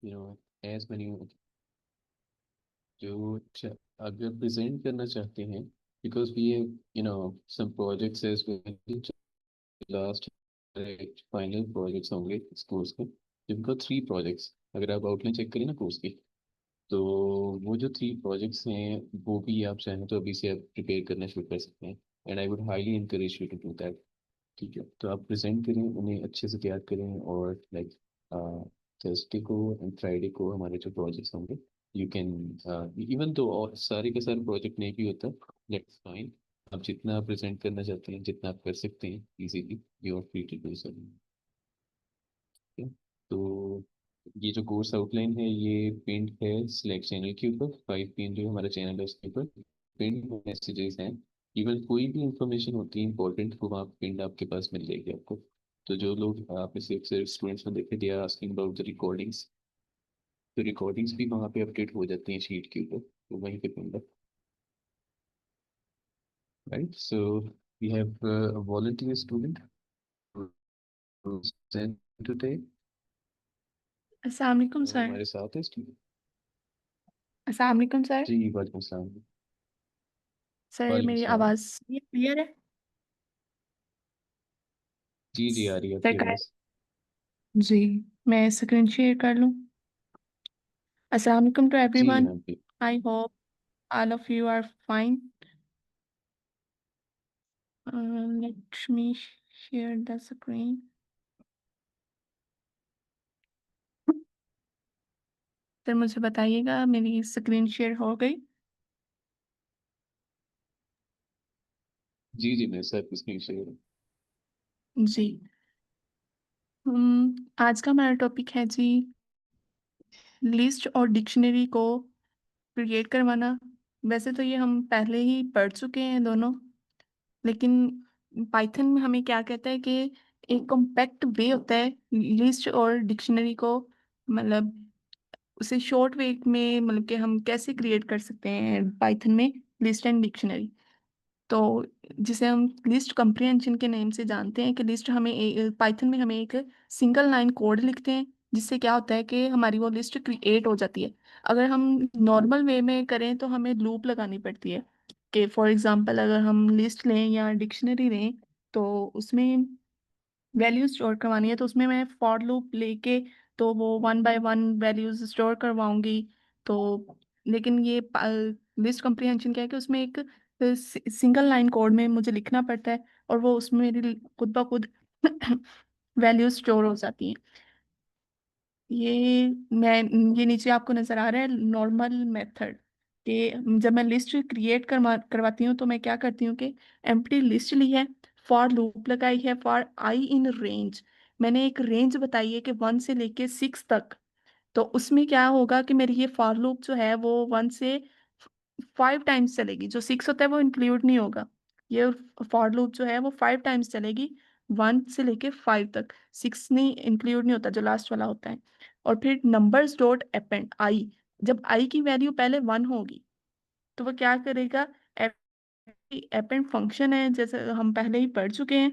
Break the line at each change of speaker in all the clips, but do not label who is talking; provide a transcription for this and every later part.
As many जो अगर present करना चाहते हैं, because we have some projects as well. Last final projects होंगे इस कोर्स के, जिनका 3 प्रोजेक्ट्स, अगर आप आउटलाइन चेक करें ना कोर्स की, तो वो जो 3 प्रोजेक्ट्स हैं वो भी आप चाहें तो अभी से आप प्रिपेयर करना शुरू कर सकते हैं। And I would highly encourage you to do that. ठीक है, तो आप प्रेजेंट करें, उन्हें अच्छे से तैयार करें, और लाइक थर्सडे को एंड फ्राइडे को हमारे जो प्रोजेक्ट्स होंगे, यू कैन, इवन तो और सारे के सारे प्रोजेक्ट नहीं भी होता, दैट्स फाइन। आप जितना प्रेजेंट करना चाहते हैं, जितना आप कर सकते हैं easily, you are free to do so. तो ये जो कोर्स आउटलाइन है ये पिंड है स्लैक चैनल के ऊपर, 5 पिन जो हमारा चैनल है उसके ऊपर पिंड मैसेजेस हैं। इवन कोई भी इंफॉर्मेशन होती है इंपॉर्टेंट, वो वहाँ पिंड आपके पास मिल जाएगी आपको। तो जो लोग आप इसे अक्सर स्टूडेंट्स में देखे, they are asking about the recordings, तो रिकॉर्डिंग्स भी वहाँ पे अपडेट हो जाती हैं शीट के ऊपर, तो वहीं पे पिंड है। Right, so we have volunteer student today,
अस्सलाम वालेकुम सर।
हमारे साथ है student।
अस्सलाम वालेकुम सर।
जी वालेकुम सलाम।
सर
वालेकुम
मेरी
सलाम।
आवाज़ ये क्लियर है?
जी जी, आ रही है
सर
आपकी
का
आवाज़।
जी, मैं स्क्रीन शेयर कर लूँ। अस्सलाम वालेकुम टू
जी
एवरीवन।
हाँ जी।
I hope all of you are fine. Let me share the screen. Sir मुझे बताइएगा मेरी स्क्रीन शेयर हो गई?
जी जी, मैं सर इसकी शेयर।
जी। आज का हमारा टॉपिक है जी, लिस्ट और डिक्शनरी को क्रिएट करवाना। वैसे तो ये हम पहले ही पढ़ चुके हैं दोनों, लेकिन पाइथन में हमें क्या कहता है कि एक कॉम्पैक्ट वे होता है लिस्ट और डिक्शनरी को, मतलब उसे शॉर्ट वे में, मतलब कि हम कैसे क्रिएट कर सकते हैं पाइथन में लिस्ट एंड डिक्शनरी। तो जिसे हम लिस्ट कंप्रीहेंशन के नेम से जानते हैं कि लिस्ट हमें पाइथन में हमें एक सिंगल लाइन कोड लिखते हैं, जिससे क्या होता है कि हमारी वो लिस्ट क्रिएट हो जाती है। अगर हम नॉर्मल वे में करें तो हमें लूप लगानी पड़ती है कि फॉर एग्जांपल अगर हम लिस्ट लें या डिक्शनरी लें, तो उसमें वैल्यूज स्टोर करवानी है तो उसमें मैं फॉर लूप लेके तो वो 1 बाय 1 वैल्यूज स्टोर करवाऊंगी। तो लेकिन ये लिस्ट कम्प्रीहेंशन क्या है कि उसमें एक सिंगल लाइन कोड में मुझे लिखना पड़ता है, और वो उसमें मेरी खुद ब खुद वैल्यूज स्टोर हो जाती हैं। ये मैं ये नीचे आपको नजर आ रहा है नॉर्मल मेथड कि जब मैं लिस्ट क्रिएट करवाती हूँ तो मैं क्या करती हूँ कि एम्प्टी लिस्ट ली है, फॉर लूप लगाई है, फॉर आई इन रेंज। मैंने एक रेंज बताई है कि 1 से लेके 6 तक। तो उसमें क्या होगा कि मेरी ये फॉर लूप जो है वो 1 से 5 टाइम्स चलेगी, जो 6 होता है वो इंक्लूड नहीं होगा। ये फॉर लूप जो है वो 5 टाइम्स चलेगी, 1 से लेके 5 तक। 6 नहीं इंक्लूड नहीं होता, जो लास्ट वाला होता है। और फिर नंबर्स डॉट अपेंड आई, जब आई की वैल्यू पहले 1 होगी तो वो क्या करेगा, अपेंड फंक्शन है जैसे हम पहले ही पढ़ चुके हैं।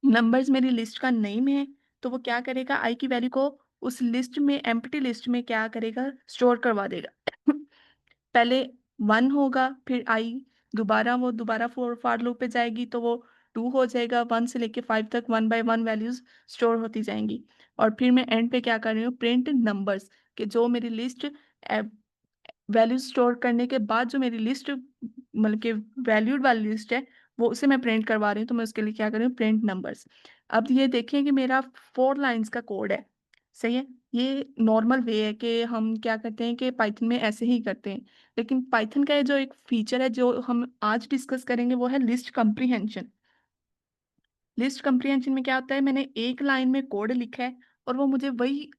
नंबर्स मेरी लिस्ट का नेम है, तो वो क्या करेगा, आई की वैल्यू को उस लिस्ट में, एम्प्टी लिस्ट में क्या करेगा, स्टोर करवा देगा। पहले 1 होगा, फिर आई दोबारा, वो दोबारा फॉर लूप पे जाएगी तो वो 2 हो जाएगा, 1 से लेके 5 तक 1 बाय 1 वैल्यूज स्टोर होती जाएंगी। और फिर मैं एंड पे क्या कर रही हूँ, प्रिंट नंबर्स, कि जो मेरी लिस्ट वैल्यूज स्टोर करने के बाद जो मेरी लिस्ट, मतलब कि वैल्यूड वाली लिस्ट है, वो उसे मैं प्रिंट करवा रही हूँ, तो मैं उसके लिए क्या कर रही हूँ, प्रिंट नंबर्स। अब ये देखिए कि मेरा 4 लाइन्स का कोड है। सही है, ये नॉर्मल वे है कि हम क्या करते हैं कि पाइथन में ऐसे ही करते हैं। लेकिन पाइथन का ये जो एक फीचर है जो हम आज डिस्कस करेंगे वो है लिस्ट कंप्रीहेंशन। लिस्ट कंप्रीहेंशन में क्या होता है, मैंने एक लाइन में कोड लिखा है और वो मुझे वही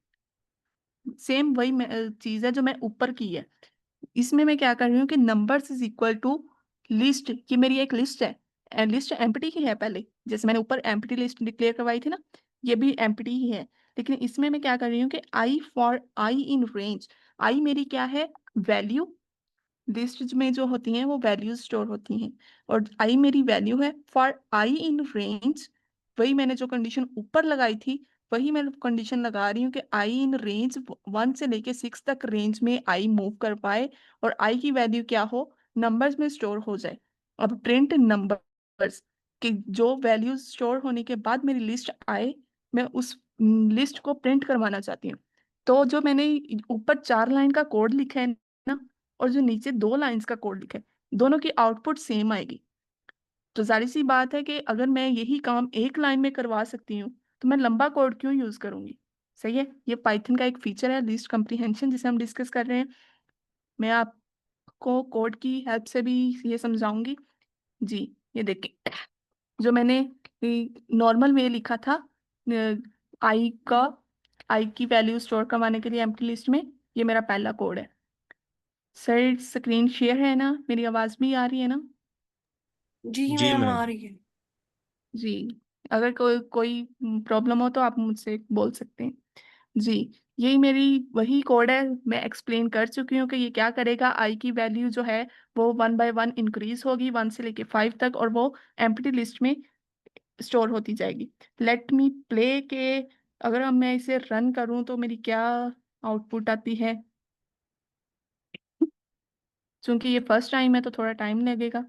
सेम वही चीज है जो मैं ऊपर की है। इसमें मैं क्या कर रही हूँ कि numbers is equal to list, की मेरी एक लिस्ट है, लिस्ट एम्प्टी ही है पहले, जैसे मैंने ऊपर एम्प्टी लिस्ट डिक्लेयर करवाई थी ना, ये भी एम्प्टी ही है। लेकिन इसमें मैं क्या कर रही हूँ कि आई फॉर आई इन रेंज, आई मेरी क्या है, वैल्यू। लिस्ट में जो होती हैं वो वैल्यूज स्टोर होती हैं, और आई मेरी वैल्यू है, फॉर आई इन रेंज, वही मैंने जो कंडीशन ऊपर लगाई थी, वही मैं कंडीशन लगा रही हूँ कि आई इन रेंज 1 से लेके 6 तक रेंज में आई मूव कर पाए और आई की वैल्यू क्या हो, नंबर्स में स्टोर हो जाए। अब प्रिंट नंबर्स कि जो वैल्यूज स्टोर होने के बाद मेरी लिस्ट आए, मैं उस लिस्ट को प्रिंट करवाना चाहती हूँ। तो जो मैंने ऊपर 4 लाइन का कोड लिखा है ना, और जो नीचे 2 लाइंस का कोड लिखा है, दोनों की आउटपुट सेम आएगी। तो जाहिर सी बात है कि अगर मैं यही काम एक लाइन में करवा सकती हूँ तो मैं लंबा कोड क्यों यूज करूंगी। सही है, ये पाइथन का एक फीचर है लिस्ट कम्प्रीहेंशन जिसे हम डिस्कस कर रहे हैं। मैं आपको कोड की हेल्प से भी ये समझाऊंगी। जी, ये देखिए, जो मैंने नॉर्मल में लिखा था आई का, आई की वैल्यू स्टोर करवाने के लिए एम्प्टी लिस्ट में, ये मेरा पहला कोड है। सर स्क्रीन शेयर है ना, मेरी आवाज भी आ रही है ना?
जी
जी
मैम,
मैम।
आ रही है।
जी, अगर कोई कोई प्रॉब्लम हो तो आप मुझसे बोल सकते हैं। जी, यही मेरी वही कोड है, मैं एक्सप्लेन कर चुकी हूँ कि ये क्या करेगा। आई की वैल्यू जो है वो 1 बाय 1 इंक्रीज होगी, 1 से लेके 5 तक, और वो एम्प्टी लिस्ट में स्टोर होती जाएगी। लेट मी प्ले के अगर हम मैं इसे रन करूँ तो मेरी क्या आउटपुट आती है। चूंकि ये फर्स्ट टाइम है तो थोड़ा टाइम लगेगा।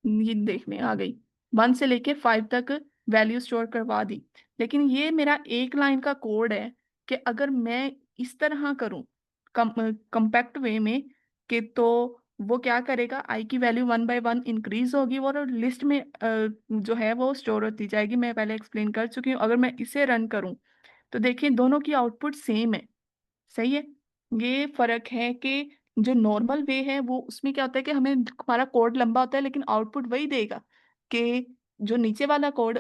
ये देखने आ गई, 1 से लेके 5 तक वैल्यू स्टोर करवा दी। लेकिन ये मेरा एक लाइन का कोड है कि अगर मैं इस तरह करूं कंपैक्ट वे में, कि तो वो क्या करेगा, आई की वैल्यू 1 बाय 1 इंक्रीज होगी और लिस्ट में जो है वो स्टोर होती जाएगी। मैं पहले एक्सप्लेन कर चुकी हूँ। अगर मैं इसे रन करूं तो देखिए दोनों की आउटपुट सेम है। सही है, ये फर्क है कि जो नॉर्मल वे है वो उसमें क्या होता है कि हमें हमारा कोड लंबा होता है लेकिन आउटपुट वही देगा, कि जो नीचे वाला कोड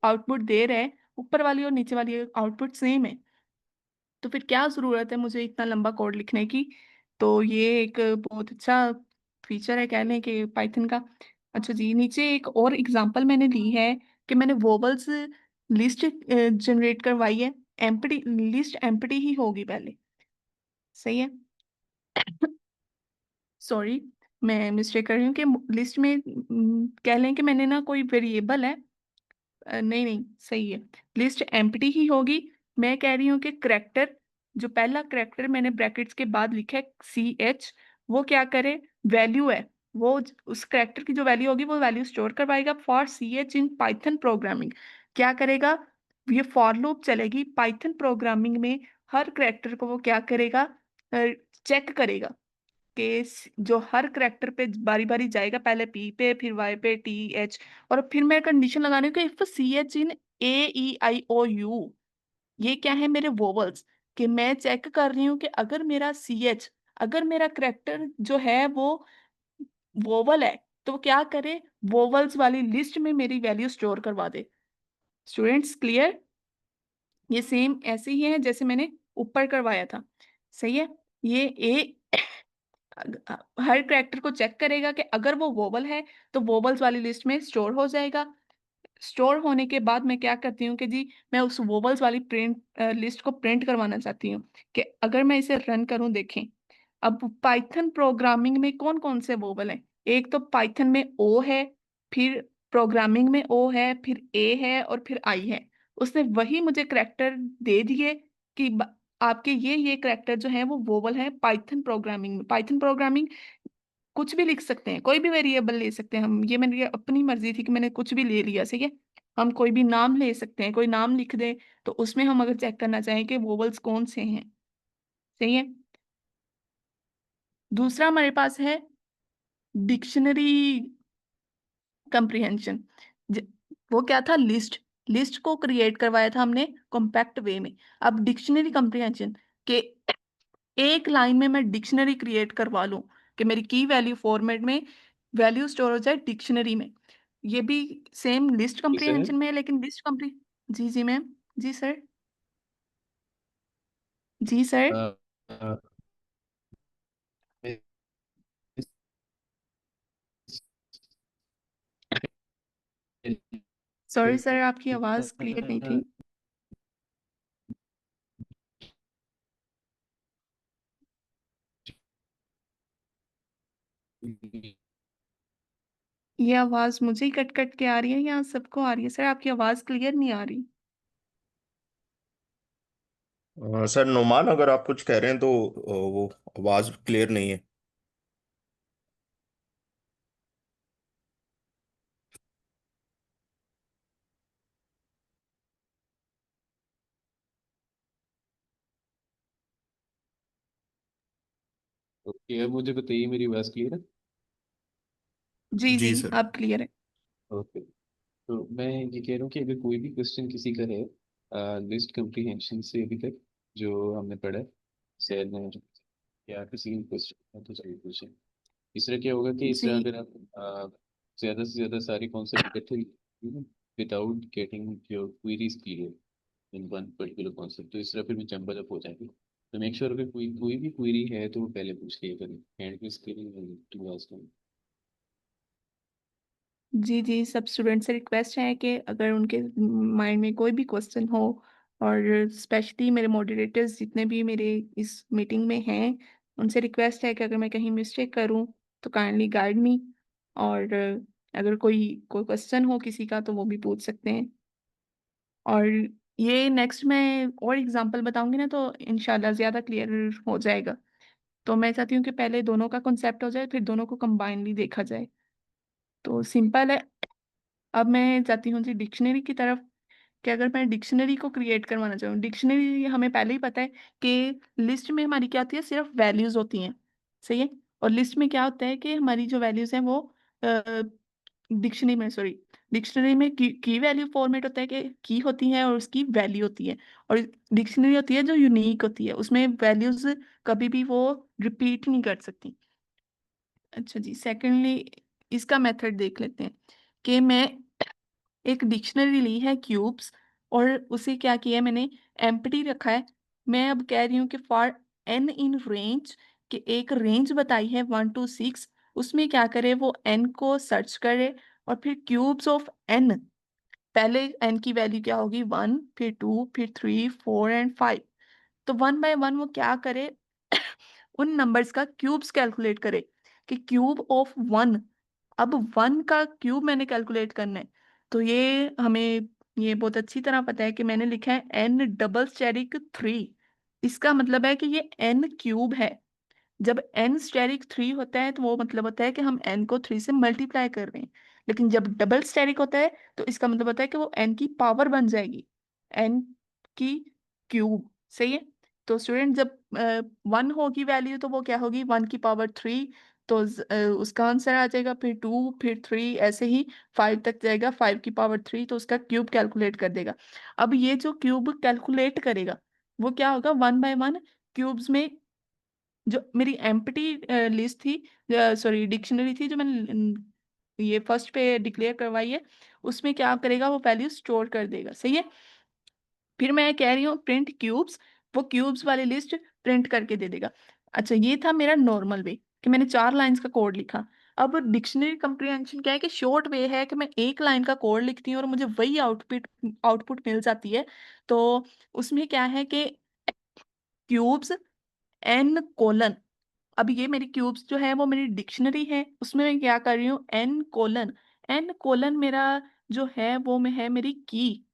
आउटपुट दे रहा है, ऊपर वाली और नीचे वाली आउटपुट सेम है। तो फिर क्या जरूरत है मुझे इतना लंबा कोड लिखने की। तो ये एक बहुत अच्छा फीचर है कह लें कि पाइथन का। अच्छा जी, नीचे एक और एग्जांपल मैंने ली है कि मैंने वोबल्स लिस्ट जनरेट करवाई है। एम्प्टी लिस्ट एम्प्टी ही होगी पहले। सही है, सॉरी, मैं मिस्टेक कर रही हूँ कि लिस्ट में कह लें कि मैंने ना कोई वेरिएबल है। नहीं नहीं, सही है, लिस्ट एम्प्टी ही होगी। मैं कह रही हूँ कि करेक्टर, जो पहला करेक्टर मैंने ब्रैकेट्स के बाद लिखा है CH, वो क्या करे, वैल्यू है, वो उस करेक्टर की जो वैल्यू होगी वो वैल्यू स्टोर करवाएगा। For CH in Python programming क्या करेगा, ये फॉर लूप चलेगी पाइथन प्रोग्रामिंग में। हर करेक्टर को वो क्या करेगा, चेक करेगा कि जो हर करेक्टर पे बारी बारी जाएगा, पहले P पे, फिर Y पे, TH, और फिर मैं कंडीशन लगाने की इफ CH इन AEIOU, ये क्या है मेरे वोवल्स, कि मैं चेक कर रही हूँ कि अगर मेरा CH, अगर मेरा करेक्टर जो है वो वोवल है तो क्या करे, वोवल्स वाली लिस्ट में मेरी वैल्यू स्टोर करवा दे। Students clear? ये सेम ऐसे ही है जैसे मैंने ऊपर करवाया था। सही है, ये ए हर करेक्टर को चेक करेगा कि अगर वो वोबल है तो वोबल्स वाली लिस्ट में स्टोर हो जाएगा। स्टोर होने के बाद मैं क्या करती हूँ कि जी मैं उस वोबल्स वाली प्रिंट लिस्ट को प्रिंट करवाना चाहती हूँ, कि अगर मैं इसे रन करूँ देखें। अब पाइथन प्रोग्रामिंग में कौन कौन से वोबल हैं, एक तो पाइथन में ओ है, फिर प्रोग्रामिंग में ओ है, फिर ए है और फिर आई है। उसने वही मुझे करेक्टर दे दिए कि आपके ये करेक्टर जो है वो वोबल है पाइथन प्रोग्रामिंग में। पाइथन प्रोग्रामिंग कुछ भी लिख सकते हैं, कोई भी वेरिएबल ले सकते हैं हम, ये मेरी अपनी मर्जी थी कि मैंने कुछ भी ले लिया। सही है, हम कोई भी नाम ले सकते हैं, कोई नाम लिख दे तो उसमें हम अगर चेक करना चाहें कि वोवल्स कौन से हैं। सही है, दूसरा हमारे पास है डिक्शनरी कंप्रीहेंशन। वो क्या था, लिस्ट, लिस्ट को क्रिएट करवाया था हमने कॉम्पैक्ट वे में। अब डिक्शनरी कंप्रीहेंशन के एक लाइन में मैं डिक्शनरी क्रिएट करवा लूं कि मेरी की वैल्यू फॉर्मेट में वैल्यू स्टोर हो जाए डिक्शनरी में। ये भी सेम लिस्ट
सर,
कंप्रीहेंशन में है, लेकिन लिस्ट कंप्री जी जी मैम, जी सर, जी सर,
अ, अ,
सॉरी सर आपकी आवाज क्लियर नहीं थी। ये आवाज मुझे ही कट कट के आ रही है या सबको आ रही है? सर आपकी आवाज क्लियर नहीं आ रही।
सर नुमान, अगर आप कुछ कह रहे हैं तो वो आवाज क्लियर नहीं है।
ओके, अब मुझे बताइए मेरी आवाज क्लियर है?
जी जी,
जी सर।
अब क्लियर है।
ओके। तो मैं ये कह रहा हूँ कि अगर कोई भी क्वेश्चन किसी का है लिस्ट कम्प्रीहेंशन से अभी तक जो हमने पढ़ा है, सर ने या किसी भी क्वेश्चन है तो जरूर पूछें। इस तरह क्या होगा कि इस तरह
जी
अगर आप ज़्यादा से ज़्यादा सारी कॉन्सेप्ट इकट्ठे without getting your queries clear in one particular concept, तो इस तरह फिर भी जम्बल अप हो जाएंगे। तो मेक श्योर अगर कोई कोई भी क्वेरी है तो वो पहले पूछ लिया करें, हैंड रेज करें टू आस्क।
जी जी, सब स्टूडेंट से रिक्वेस्ट है कि अगर उनके माइंड में कोई भी क्वेश्चन हो, और स्पेशली मेरे मॉडरेटर्स जितने भी मेरे इस मीटिंग में हैं, उनसे रिक्वेस्ट है कि अगर मैं कहीं मिस्टेक करूं तो काइंडली गाइड मी। और अगर कोई कोई क्वेश्चन हो किसी का तो वो भी पूछ सकते हैं। और ये नेक्स्ट मैं और एग्जांपल बताऊंगी ना तो इंशाल्लाह ज़्यादा क्लियर हो जाएगा। तो मैं चाहती हूँ कि पहले दोनों का कॉन्सेप्ट हो जाए, फिर दोनों को कंबाइनली देखा जाए। तो सिंपल है। अब मैं जाती हूँ जी डिक्शनरी की तरफ। कि अगर मैं डिक्शनरी को क्रिएट करवाना चाहूँ, डिक्शनरी हमें पहले ही पता है कि लिस्ट में हमारी क्या होती है, सिर्फ वैल्यूज होती हैं। सही है। और लिस्ट में क्या होता है कि हमारी जो वैल्यूज हैं वो डिक्शनरी में, सॉरी, डिक्शनरी में की वैल्यू फॉर्मेट होता है कि की होती है और उसकी वैल्यू होती है। और डिक्शनरी होती है जो यूनिक होती है, उसमें वैल्यूज कभी भी वो रिपीट नहीं कर सकती। अच्छा जी, सेकेंडली इसका मेथड देख लेते हैं कि मैं एक डिक्शनरी ली है क्यूब्स, और उसे क्या किया है मैंने, एम्प्टी रखा है। मैं अब कह रही हूँ कि फॉर एन इन रेंज, कि एक रेंज बताई है 1 to 6, उसमें क्या करे वो एन को सर्च करे, और फिर क्यूब्स ऑफ एन, पहले एन की वैल्यू क्या होगी 1, फिर 2, फिर 3, 4 एंड 5। तो वन बाय वन वो क्या करे उन नंबर्स का क्यूब्स कैलकुलेट करे, कि क्यूब ऑफ 1, अब 1 का क्यूब मैंने कैलकुलेट करना है। तो ये हमें ये बहुत अच्छी तरह पता है कि मैंने लिखा है एन डबल स्टेरिक 3। इसका मतलब है कि ये एन क्यूब है। जब एन स्टेरिक 3 होता है तो वो मतलब होता है कि हम एन को 3 से मल्टीप्लाई कर रहे हैं। लेकिन जब डबल स्टेरिक होता है तो इसका मतलब होता है कि वो एन की पावर बन जाएगी, एन की क्यूब। सही है। तो स्टूडेंट जब 1 होगी वैल्यू तो वो क्या होगी 1 की पावर 3। तो उसका आंसर आ जाएगा, फिर 2, फिर 3, ऐसे ही 5 तक जाएगा, 5 की पावर 3, तो उसका क्यूब कैलकुलेट कर देगा। अब ये जो क्यूब कैलकुलेट करेगा वो क्या होगा, वन बाय वन क्यूब्स में, जो मेरी एम्प्टी लिस्ट थी, सॉरी डिक्शनरी थी जो मैंने ये फर्स्ट पे डिक्लेयर करवाई है, उसमें क्या करेगा वो वैल्यू स्टोर कर देगा। सही है। फिर मैं कह रही हूँ प्रिंट क्यूब्स, वो क्यूब्स वाली लिस्ट प्रिंट करके दे देगा। अच्छा, ये था मेरा नॉर्मल वे कि मैंने 4 लाइंस का कोड लिखा। अब डिक्शनरी कंप्रीहेंशन क्या है कि शॉर्ट वे है कि मैं एक लाइन का कोड लिखती हूँ और मुझे वही आउटपुट आउटपुट मिल जाती है। तो उसमें क्या है कि क्यूब्स एन कोलन, अब ये मेरी क्यूब्स जो है वो मेरी डिक्शनरी है, उसमें मैं क्या कर रही हूँ एन कोलन, एन कोलन मेरा जो है वो में है मेरी की,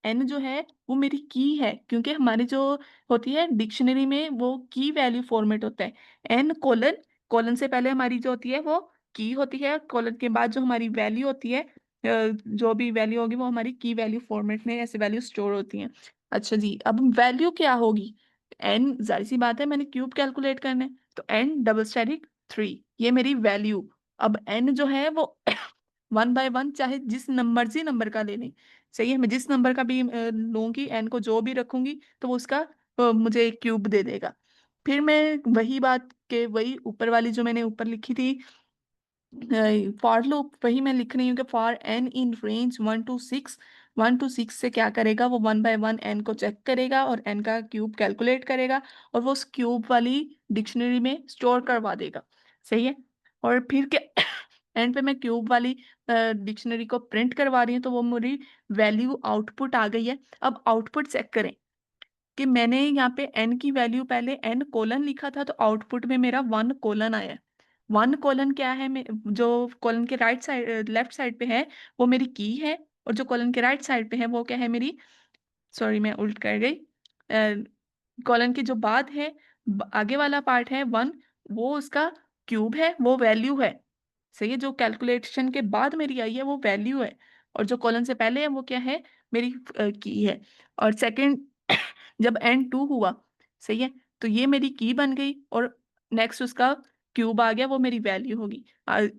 एन जो है वो मेरी की है, क्योंकि हमारी जो होती है डिक्शनरी में वो की वैल्यू फॉर्मेट होता है। एन कोलन, कोलन से पहले हमारी जो होती है वो की होती है, कोलन के बाद जो हमारी वैल्यू होती है, जो भी वैल्यू होगी वो हमारी की वैल्यू फॉर्मेट में ऐसे वैल्यू स्टोर होती हैं। अच्छा जी, अब वैल्यू क्या होगी, एन, जाहिर सी बात है मैंने क्यूब कैलकुलेट करना है, तो एन डबल स्टेरिक 3, ये मेरी वैल्यू। अब एन जो है वो वन बाय वन चाहे जिस नंबर से नंबर का ले लें। सही है, मैं जिस नंबर का भी लूंगी, एन को जो भी रखूंगी तो वो उसका मुझे क्यूब दे देगा। फिर मैं वही बात के वही ऊपर वाली जो मैंने ऊपर लिखी थी फॉर लूप, वही मैं लिख रही हूँ कि for n in range 1 to 6, 1 to 6 से क्या करेगा वो वन बाय वन एन को चेक करेगा और एन का क्यूब कैलकुलेट करेगा, और वो उस क्यूब वाली डिक्शनरी में स्टोर करवा देगा। सही है। और फिर के एंड पे मैं क्यूब वाली डिक्शनरी को प्रिंट करवा रही हूँ तो वो मेरी वैल्यू आउटपुट आ गई है। अब आउटपुट चेक करें कि मैंने यहाँ पे एन की वैल्यू पहले एन कोलन लिखा था तो आउटपुट में मेरा 1 कोलन आया है। वन कॉलन क्या है, जो कॉलन के राइट साइड लेफ्ट साइड पे है वो मेरी की है, और जो कॉलन के राइट साइड पे है वो क्या है मेरी, सॉरी मैं उल्ट कर गई, कॉलन के जो बाद है, आगे वाला पार्ट है वन, वो उसका क्यूब है, वो वैल्यू है। सही है, जो कैलकुलेशन के बाद मेरी आई है वो वैल्यू है, और जो कॉलन से पहले है वो क्या है, मेरी की है। और सेकंड जब एन टू हुआ, सही है, तो ये मेरी की बन गई, और नेक्स्ट उसका क्यूब आ गया, वो मेरी वैल्यू होगी।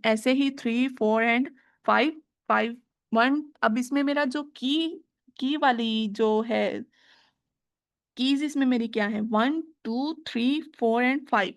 ऐसे ही 3 4 एंड 5 5 1। अब इसमें मेरा जो की वाली जो है, कीज इसमें मेरी क्या है, 1 2 3 4 एंड 5,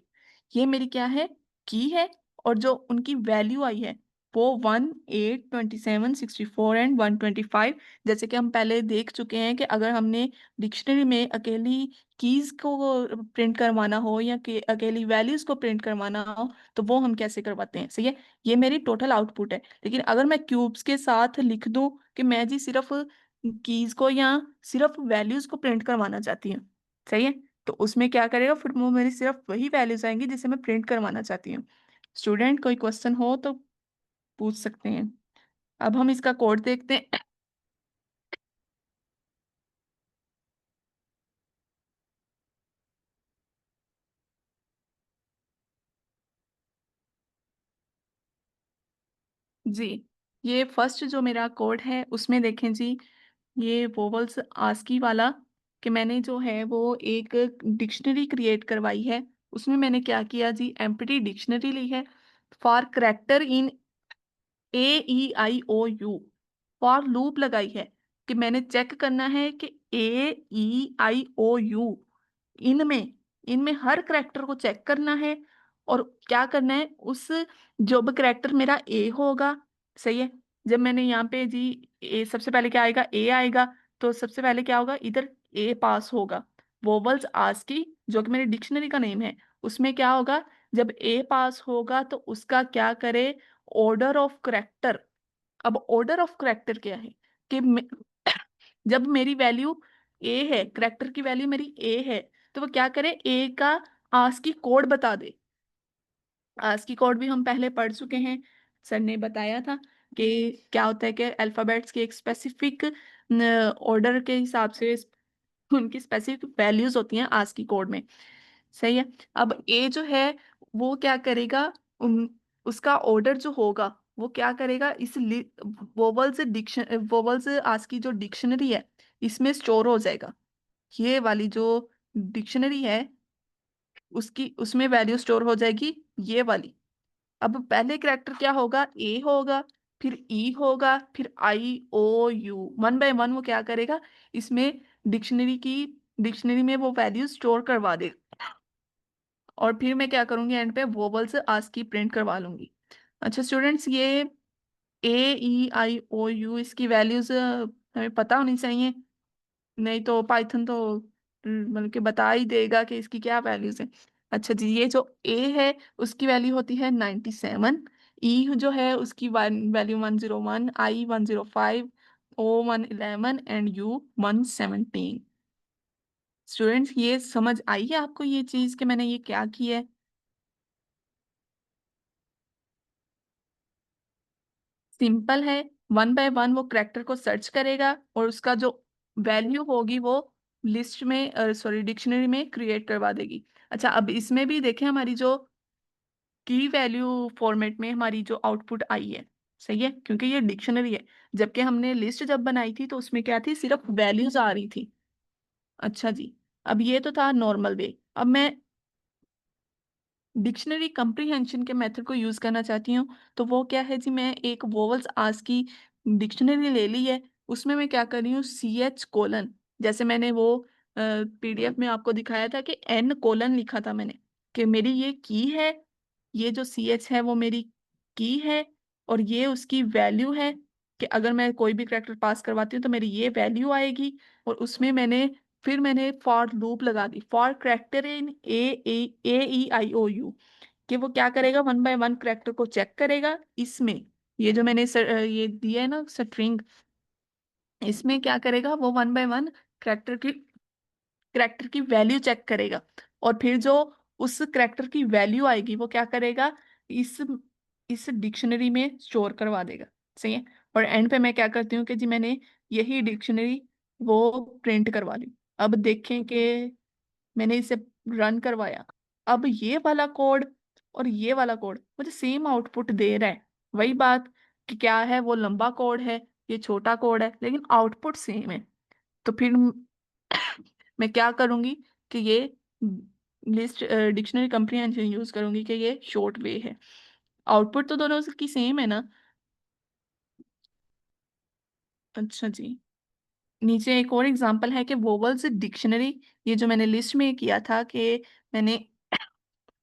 ये मेरी क्या है, की है। और जो उनकी वैल्यू आई है वो 1 8 27 64 एंड 125। जैसे कि हम पहले देख चुके हैं कि अगर हमने डिक्शनरी में अकेली कीज को प्रिंट करवाना हो या कि अकेली वैल्यूज को प्रिंट करवाना हो तो वो हम कैसे करवाते हैं। सही है, ये मेरी टोटल आउटपुट है। लेकिन अगर मैं क्यूब्स के साथ लिख दूं कि मैं जी सिर्फ कीज को या सिर्फ वैल्यूज को प्रिंट करवाना चाहती हूँ, सही है, तो उसमें क्या करेगा, फिर वो मेरी सिर्फ वही वैल्यूज आएंगी जिसे मैं प्रिंट करवाना चाहती हूँ। स्टूडेंट कोई क्वेश्चन हो तो पूछ सकते हैं। अब हम इसका कोड देखते हैं। जी, ये फर्स्ट जो मेरा कोड है उसमें देखें जी, ये वोवल्स आस्की वाला, कि मैंने जो है वो एक डिक्शनरी क्रिएट करवाई है। उसमें मैंने क्या किया जी, एम्प्टी डिक्शनरी ली है for character in AEIOU, for loop लगाई है कि मैंने चेक करना है कि AEIOU, इनमें इनमें हर करेक्टर को चेक करना है। और क्या करना है, उस जब करेक्टर मेरा ए होगा, सही है, जब मैंने यहाँ पे जी ए सबसे पहले क्या आएगा, ए आएगा, तो सबसे पहले क्या होगा, इधर ए पास होगा। वोवल्स आस्की जो कि मेरी डिक्शनरी का नेम है, उसमें क्या होगा, जब ए पास होगा तो उसका क्या करे, ऑर्डर ऑफ करेक्टर। अब ऑर्डर ऑफ करेक्टर क्या है कि जब मेरी वैल्यू ए है, करेक्टर की वैल्यू मेरी ए है, तो वो क्या करे, ए का आस्की कोड बता दे। आस्की कोड भी हम पहले पढ़ चुके हैं, सर ने बताया था कि क्या होता है कि अल्फाबेट्स के एक स्पेसिफिक ऑर्डर के हिसाब से उनकी स्पेसिफिक वैल्यूज होती हैं आस्की कोड में। सही है, अब ए जो है वो क्या करेगा, उसका ऑर्डर जो होगा वो क्या करेगा, इस वोवल्स आस्की जो डिक्शनरी है इसमें स्टोर हो जाएगा। ये वाली जो डिक्शनरी है उसकी उसमें वैल्यू स्टोर हो जाएगी, ये वाली। अब पहले करेक्टर क्या होगा, ए होगा, फिर ई होगा, फिर IOU, वन बाय वन वो क्या करेगा, इसमें डिक्शनरी में वो वैल्यू स्टोर करवा दे। और फिर मैं क्या करूंगी, एंड पे वोवल्स आस्की प्रिंट करवा लूंगी। अच्छा स्टूडेंट्स, ये AEIOU इसकी वैल्यूज हमें पता होनी चाहिए, नहीं तो पाइथन तो मतलब कि बता ही देगा कि इसकी क्या वैल्यूज है। अच्छा जी, ये जो ए है उसकी वैल्यू होती है 97, ई जो है उसकी value 101, I 105, O 111 and U 117। Students ये समझ आई है आपको ये चीज कि मैंने ये क्या किया है। सिंपल है, वन बाय वन वो करेक्टर को सर्च करेगा और उसका जो वैल्यू होगी वो लिस्ट में, सॉरी डिक्शनरी में क्रिएट करवा देगी। अच्छा अब इसमें भी देखें, हमारी जो की वैल्यू फॉर्मेट में हमारी जो आउटपुट आई है, सही है, क्योंकि ये डिक्शनरी है, जबकि हमने लिस्ट जब बनाई थी तो उसमें क्या थी, सिर्फ वैल्यूज आ रही थी। अच्छा जी, अब ये तो था नॉर्मल वे। अब मैं डिक्शनरी कंप्रीहेंशन के मेथड को यूज करना चाहती हूँ, तो वो क्या है जी, मैं एक वोवल्स आज की डिक्शनरी ले ली है, उसमें मैं क्या कर रही हूँ, CH:, जैसे मैंने वो PDF में आपको दिखाया था कि N: लिखा था मैंने, कि मेरी ये की है, ये जो CH है वो मेरी की है, और ये उसकी वैल्यू है, कि अगर मैं कोई भी करेक्टर पास करवाती हूँ तो मेरी ये वैल्यू आएगी। और उसमें मैंने फॉर लूप लगा दी, फॉर करेक्टर इन AEIOU, कि वो क्या करेगा, वन बाय वन करेक्टर को चेक करेगा। इसमें ये जो मैंने ये दिया है ना स्ट्रिंग, इसमें क्या करेगा, वो वन बाय वन करेक्टर की वैल्यू चेक करेगा, और फिर जो उस करेक्टर की वैल्यू आएगी वो क्या करेगा, इस इस डिक्शनरी में स्टोर करवा देगा। सही है। और एंड पे मैं क्या करती हूँ कि जी मैंने यही डिक्शनरी वो प्रिंट करवा ली। अब देखें कि मैंने इसे रन करवाया, अब ये वाला कोड और ये वाला कोड मुझे सेम आउटपुट दे रहा है। वही बात कि क्या है, वो लंबा कोड है, ये छोटा कोड है, लेकिन आउटपुट सेम है। तो फिर मैं क्या करूंगी कि ये लिस्ट डिक्शनरी कंप्रीहेंशन यूज करूंगी कि ये शॉर्ट वे है। आउटपुट तो दोनों की सेम है ना। अच्छा जी, नीचे एक और एग्जांपल है कि वोवल्स डिक्शनरी। ये जो मैंने लिस्ट में किया था कि मैंने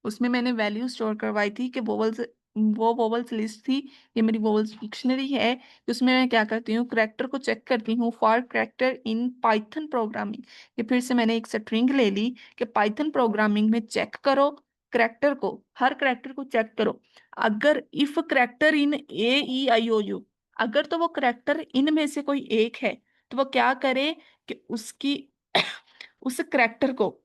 उसमें मैंने वैल्यू स्टोर करवाई थी कि वोवल्स, वो वोवल्स लिस्ट थी, ये मेरी वोवल्स डिक्शनरी है। उसमें मैं क्या करती हूँ, करेक्टर को चेक करती हूँ for character in Python programming. ये फिर से मैंने एक स्ट्रिंग ले ली कि पाइथन प्रोग्रामिंग में चेक करो करेक्टर को, हर करेक्टर को चेक करो। अगर इफ करेक्टर इन AEIOU, अगर तो वो करेक्टर इन में से कोई एक है, तो वो क्या करे कि उसकी उस करेक्टर को,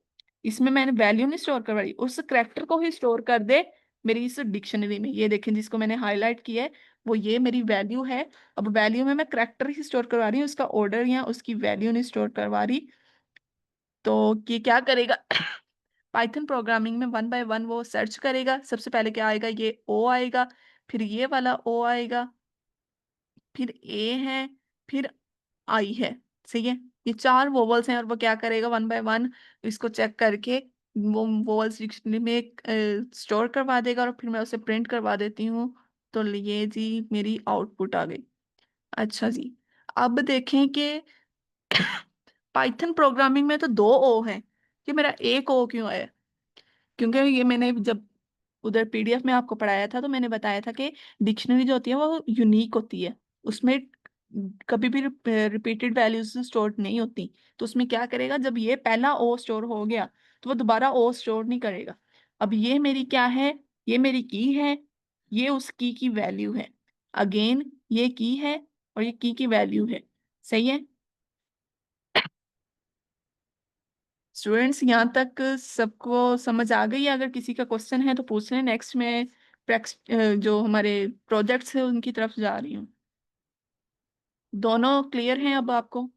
इसमें मैंने वैल्यू नहीं स्टोर करवाई, उस करेक्टर को ही स्टोर कर दे मेरी इस डिक्शनरी में। ये देखें जिसको मैंने हाईलाइट किया है, वो ये मेरी वैल्यू है। अब वैल्यू में मैं करेक्टर ही स्टोर करवा रही हूँ, उसका ऑर्डर या उसकी वैल्यू नहीं स्टोर करवा रही। तो ये क्या करेगा, पाइथन प्रोग्रामिंग में वन बाय वन वो सर्च करेगा। सबसे पहले क्या आएगा, ये ओ आएगा, फिर ये वाला ओ आएगा, फिर ए है, फिर आई है। सही है। ये चार वोवल्स हैं और वो क्या करेगा, वन बाय वन इसको चेक करके वो वोवल्स डिक्शनरी में स्टोर करवा देगा और फिर मैं उसे प्रिंट करवा देती हूँ। तो ये जी मेरी आउटपुट आ गई। अच्छा जी, अब देखें कि पाइथन प्रोग्रामिंग में तो दो ओ हैं, कि मेरा एक ओ क्यों आया। क्योंकि ये मैंने जब उधर PDF में आपको पढ़ाया था तो मैंने बताया था कि डिक्शनरी जो होती है वो यूनिक होती है, उसमें कभी भी रिपीटेड वैल्यूज स्टोर नहीं होती। तो उसमें क्या करेगा, जब ये पहला ओ स्टोर हो गया तो वो दोबारा ओ स्टोर नहीं करेगा। अब ये मेरी क्या है, ये मेरी की है, ये उस की वैल्यू है। अगेन ये की है और ये की वैल्यू है। सही है स्टूडेंट्स, यहाँ तक सबको समझ आ गई है? अगर किसी का क्वेश्चन है तो पूछ लें, नेक्स्ट में जो हमारे प्रोजेक्ट्स है उनकी तरफ जा रही हूँ। दोनों क्लियर हैं अब आपको?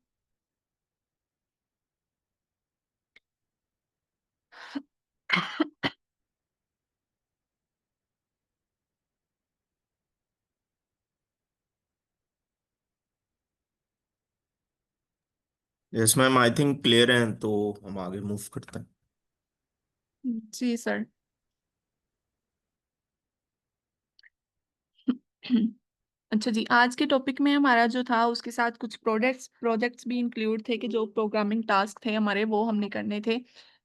Yes ma'am, I think clear हैं, तो हम आगे मूव करते हैं।
जी सर। अच्छा जी, आज के टॉपिक में हमारा जो था उसके साथ कुछ प्रोजेक्ट्स भी इंक्लूड थे कि जो प्रोग्रामिंग टास्क थे हमारे वो हमने करने थे।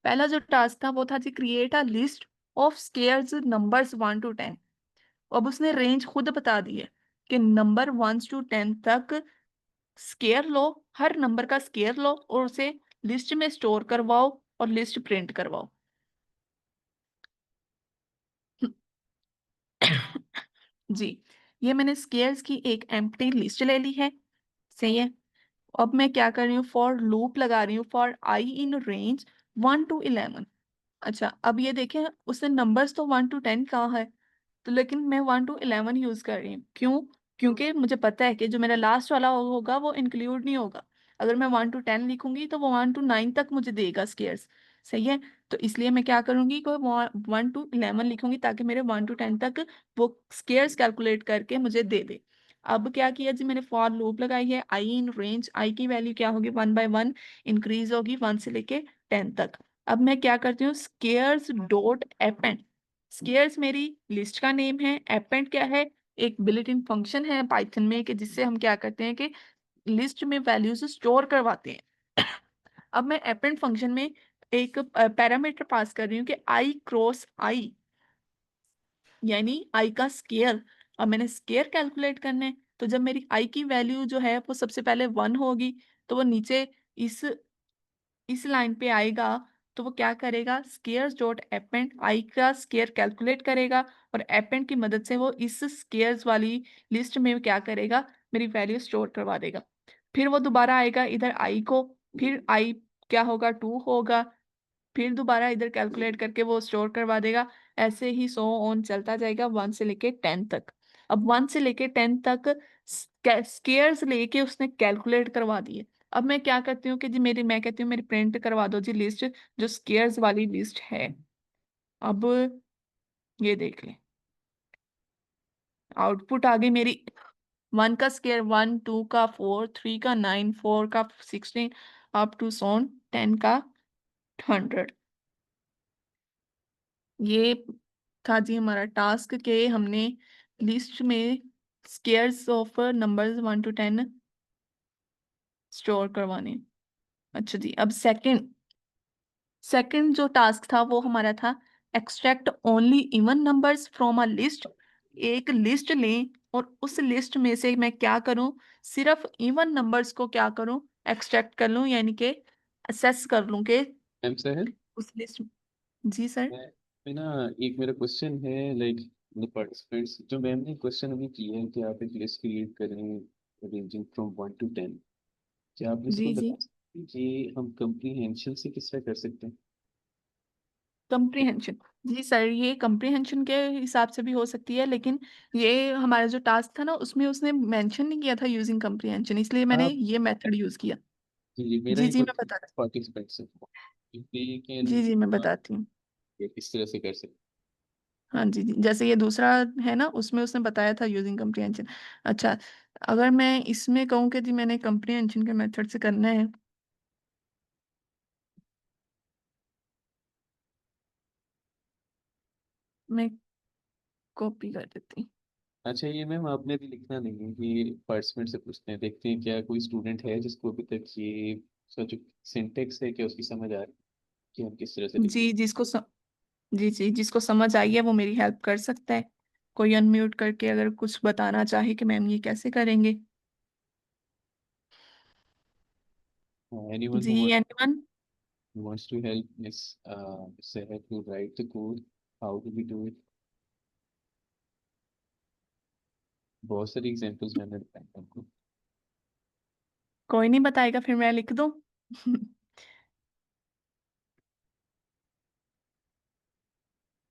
पहला जो टास्क था वो था जी create a list of squares numbers 1 to 10। अब उसने रेंज खुद बता दी है कि नंबर 1 to 10 तक स्केयर लो, हर नंबर का स्केयर लो और उसे लिस्ट में स्टोर करवाओ और लिस्ट प्रिंट करवाओ। जी, ये मैंने स्केयर्स की एक एम्प्टी लिस्ट ले ली है। सही है। अब मैं क्या कर रही हूँ, फॉर लूप लगा रही हूँ for I in range 1 to 11। अच्छा, अब ये देखें उसने नंबर्स तो 1 to 10 कहा है, तो लेकिन मैं 1 to 11 यूज कर रही हूँ। क्यों? क्योंकि मुझे पता है कि जो मेरा लास्ट वाला होगा वो इंक्लूड नहीं होगा। अगर मैं 1 to 10 लिखूंगी तो वो 1 to 9 तक मुझे देगा स्केयर्स। सही है। तो इसलिए मैं क्या करूंगी, कोई 1 to 11 लिखूंगी ताकि मेरे 1 to 10 तक वो स्केयर्स कैलकुलेट करके मुझे दे दे। अब क्या किया जी, मैंने फॉर लूप लगाई है, आई इन रेंज, आई की वैल्यू क्या होगी, 1 by 1 इंक्रीज होगी 1 से लेके 10 तक। अब मैं क्या करती हूँ, स्केयर्स डॉट अपेंड। स्केयर्स मेरी लिस्ट का नेम है, अपेंड क्या है, एक बिल्ट इन फंक्शन है पाइथन में कि जिससे हम क्या करते हैं कि लिस्ट में वैल्यूज स्टोर करवाते हैं। अब मैं अपेंड फंक्शन में एक पैरामीटर पास कर रही हूँ कि आई क्रॉस आई, यानी आई का स्केयर। अब मैंने स्केयर कैलकुलेट करना है, तो जब मेरी आई की वैल्यू जो है वो सबसे पहले 1 होगी तो वो नीचे इस इस लाइन पे आएगा। तो वो क्या करेगा, स्केयर्स डॉट अपेंड आई का स्केयर कैलकुलेट करेगा और अपेंड की मदद से वो इस स्केयर्स वाली लिस्ट में क्या करेगा, मेरी वैल्यू स्टोर करवा देगा। फिर वो दोबारा आएगा इधर आई को, फिर आई क्या होगा, 2 होगा, फिर दोबारा इधर कैलकुलेट करके वो स्टोर करवा देगा। ऐसे ही सो ऑन चलता जाएगा 1 से लेके 10 तक। अब 1 से लेके 10 तक स्केयर्स लेके उसने कैलकुलेट करवा दिए। अब मैं क्या करती हूँ कि जी मैं कहती हूँ मेरी प्रिंट करवा दो जी लिस्ट, जो स्केयर्स वाली लिस्ट है। अब ये देख लें, आउटपुट आ गई मेरी। 1 का स्केयर 1, 2 का 4, 3 का 9, 4 का 16, अप टू सोन 10 का 100। ये था जी हमारा टास्क के हमने लिस्ट में squares of numbers 1 to 10 store करवाने। अच्छा जी, अब सेकंड जो टास्क था वो हमारा था extract only even numbers from a list. एक लिस्ट लें और उस लिस्ट में से मैं क्या करूं, सिर्फ इवन नंबर्स को क्या करूं, एक्सट्रैक्ट कर लूं, यानी कि असेस कर लूं कि
मैम सर
उस लिस्ट। जी सर।
मैं ना एक मेरा क्वेश्चन है लाइक पार्टिसिपेंट्स जो मैम ने क्वेश्चन हमें किया है कि आप एक लिस्ट क्रिएट करें रेंजिंग फ्रॉम 1 to 10। क्या आप इसको
जी जी,
बता सकते हैं कि हम कंप्रीहेंशन से किस तरह कर सकते हैं?
कंप्रीहेंशन। जी सर, ये कंप्रीहेंशन के हिसाब से भी हो सकती है, लेकिन ये हमारा जो टास्क था ना उसमें उसने मेंशन नहीं किया था यूजिंग कंप्रीहेंशन, इसलिए मैंने
आप
ये मेथड यूज किया।
जी मेरा
जी
एक
जी, मैं बता
पार्टिसिपेंट्स है दे कैन
जी जी, मैं बताती हूँ।
किस तरह से कर सकते
हाँ जी जी, जैसे ये दूसरा है ना, उसमें उसने बताया था यूजिंग कंप्रीहेंशन। अच्छा, अगर मैं इसमें कहूँ कि जी मैंने कंप्रीहेंशन के मेथड से करना है, मैं कॉपी कर देती हूँ।
हैं? अच्छा ये मैम आपने भी लिखना नहीं है कि पार्टिसिपेंट से पूछते हैं, देखते हैं क्या कोई स्टूडेंट है जिसको अभी तक ये उसका जो सिंटेक्स है क्या उसकी समझ आ रही है कि हम किस तरह से लिखते
जी जी जी, जिसको समझ आई है वो मेरी हेल्प कर सकता है। कोई अनम्यूट करके अगर कुछ बताना चाहे कि मैम ये कैसे करेंगे।
हैं। एनीवन
जी, anyone.
who wants to help Miss Sarah to write the code, how do we do it? बहुत सारी एग्जांपल्स मैंने बताई आपको।
कोई नहीं बताएगा, फिर मैं लिख दूं।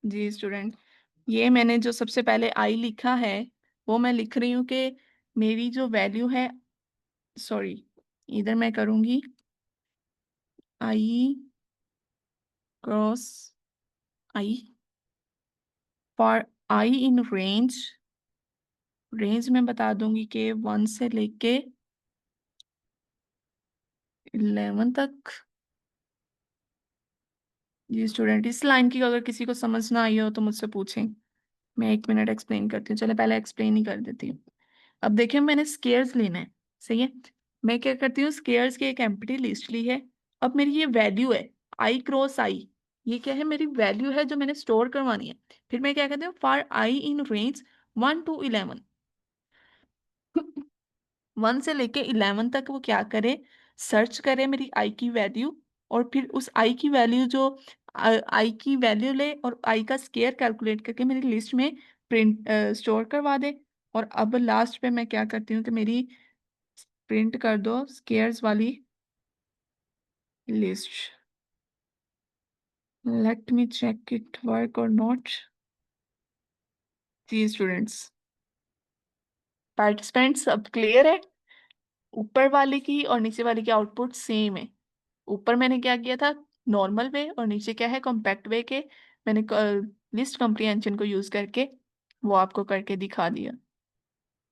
जी स्टूडेंट, ये मैंने जो सबसे पहले आई लिखा है वो मैं लिख रही हूँ कि मेरी जो वैल्यू है, सॉरी, इधर मैं करूंगी I cross I for I in range में बता दूंगी कि 1 से लेके 11 तक। जी स्टूडेंट, इस लाइन की अगर किसी को समझ ना आई हो तो मुझसे पूछें, मैं 1 मिनट एक्सप्लेन करती हूँ। चलो पहले एक्सप्लेन ही कर देती हूँ। अब देखिए, मैंने स्केयर्स लेना है, सही है। मैं क्या करती हूँ, स्केयर्स की एक एम्प्टी लिस्ट ली है। अब मेरी ये वैल्यू है आई क्रॉस आई, ये क्या है, मेरी वैल्यू है जो मैंने स्टोर करवानी है। फिर मैं क्या करती हूँ, for I in range 1 to 11। 1 से लेके 11 तक वो क्या करे, सर्च करे मेरी आई की वैल्यू, और फिर उस आई की वैल्यू जो आई की वैल्यू ले और आई का स्केयर कैलकुलेट करके मेरी लिस्ट में प्रिंट स्टोर करवा दे। और अब लास्ट पे मैं क्या करती हूँ कि मेरी प्रिंट कर दो स्केयर्स वाली list. Let me check it work और नॉट। जी स्टूडेंट्स, पार्टिसिपेंट्स अब क्लियर है? ऊपर वाले की और नीचे वाले की आउटपुट सेम है। ऊपर मैंने क्या किया था, नॉर्मल वे, और नीचे क्या है, कॉम्पैक्ट वे के। मैंने लिस्ट कॉम्प्रिहेंशन को यूज करके वो आपको करके दिखा दिया।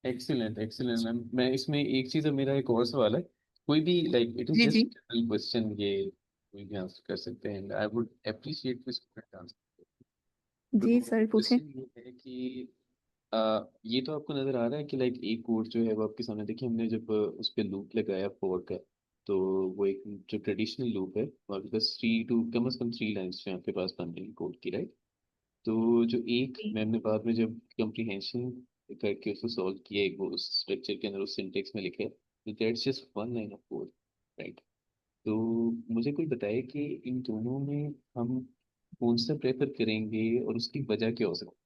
Excellent excellent ma'am. मैं इसमें एक चीज़ है, मेरा एक और सवाल है। कोई भी लाइक इट इज
जी जी
जस्ट क्वेश्चन, ये कोई भी आंसर कर सकते हैं, I would appreciate this answer.
जी
तो
सर, पूछे।
क्वेश्चन ये है कि ये तो आपको नजर आ रहा है कि लाइक एक कोड जो है वो आपके सामने देखिए, हमने जब उस पर लूप लगाया फोर का, तो वो एक जो ट्रेडिशनल लूप है और बस थ्री टू कम से कम 3 लाइन्स जो आपके पास बन रही कोड की, राइट? तो जो एक
जी
मैंने बाद में जब कंप्रीहेंशन करके उसको सॉल्व किया, एक वो उस स्ट्रक्चर के अंदर उस सिंटेक्स में लिखे, तो that's just 1 line of code, right? तो मुझे कोई बताए कि इन दोनों में हम कौन सा प्रेफर करेंगे और उसकी वजह क्या हो सकती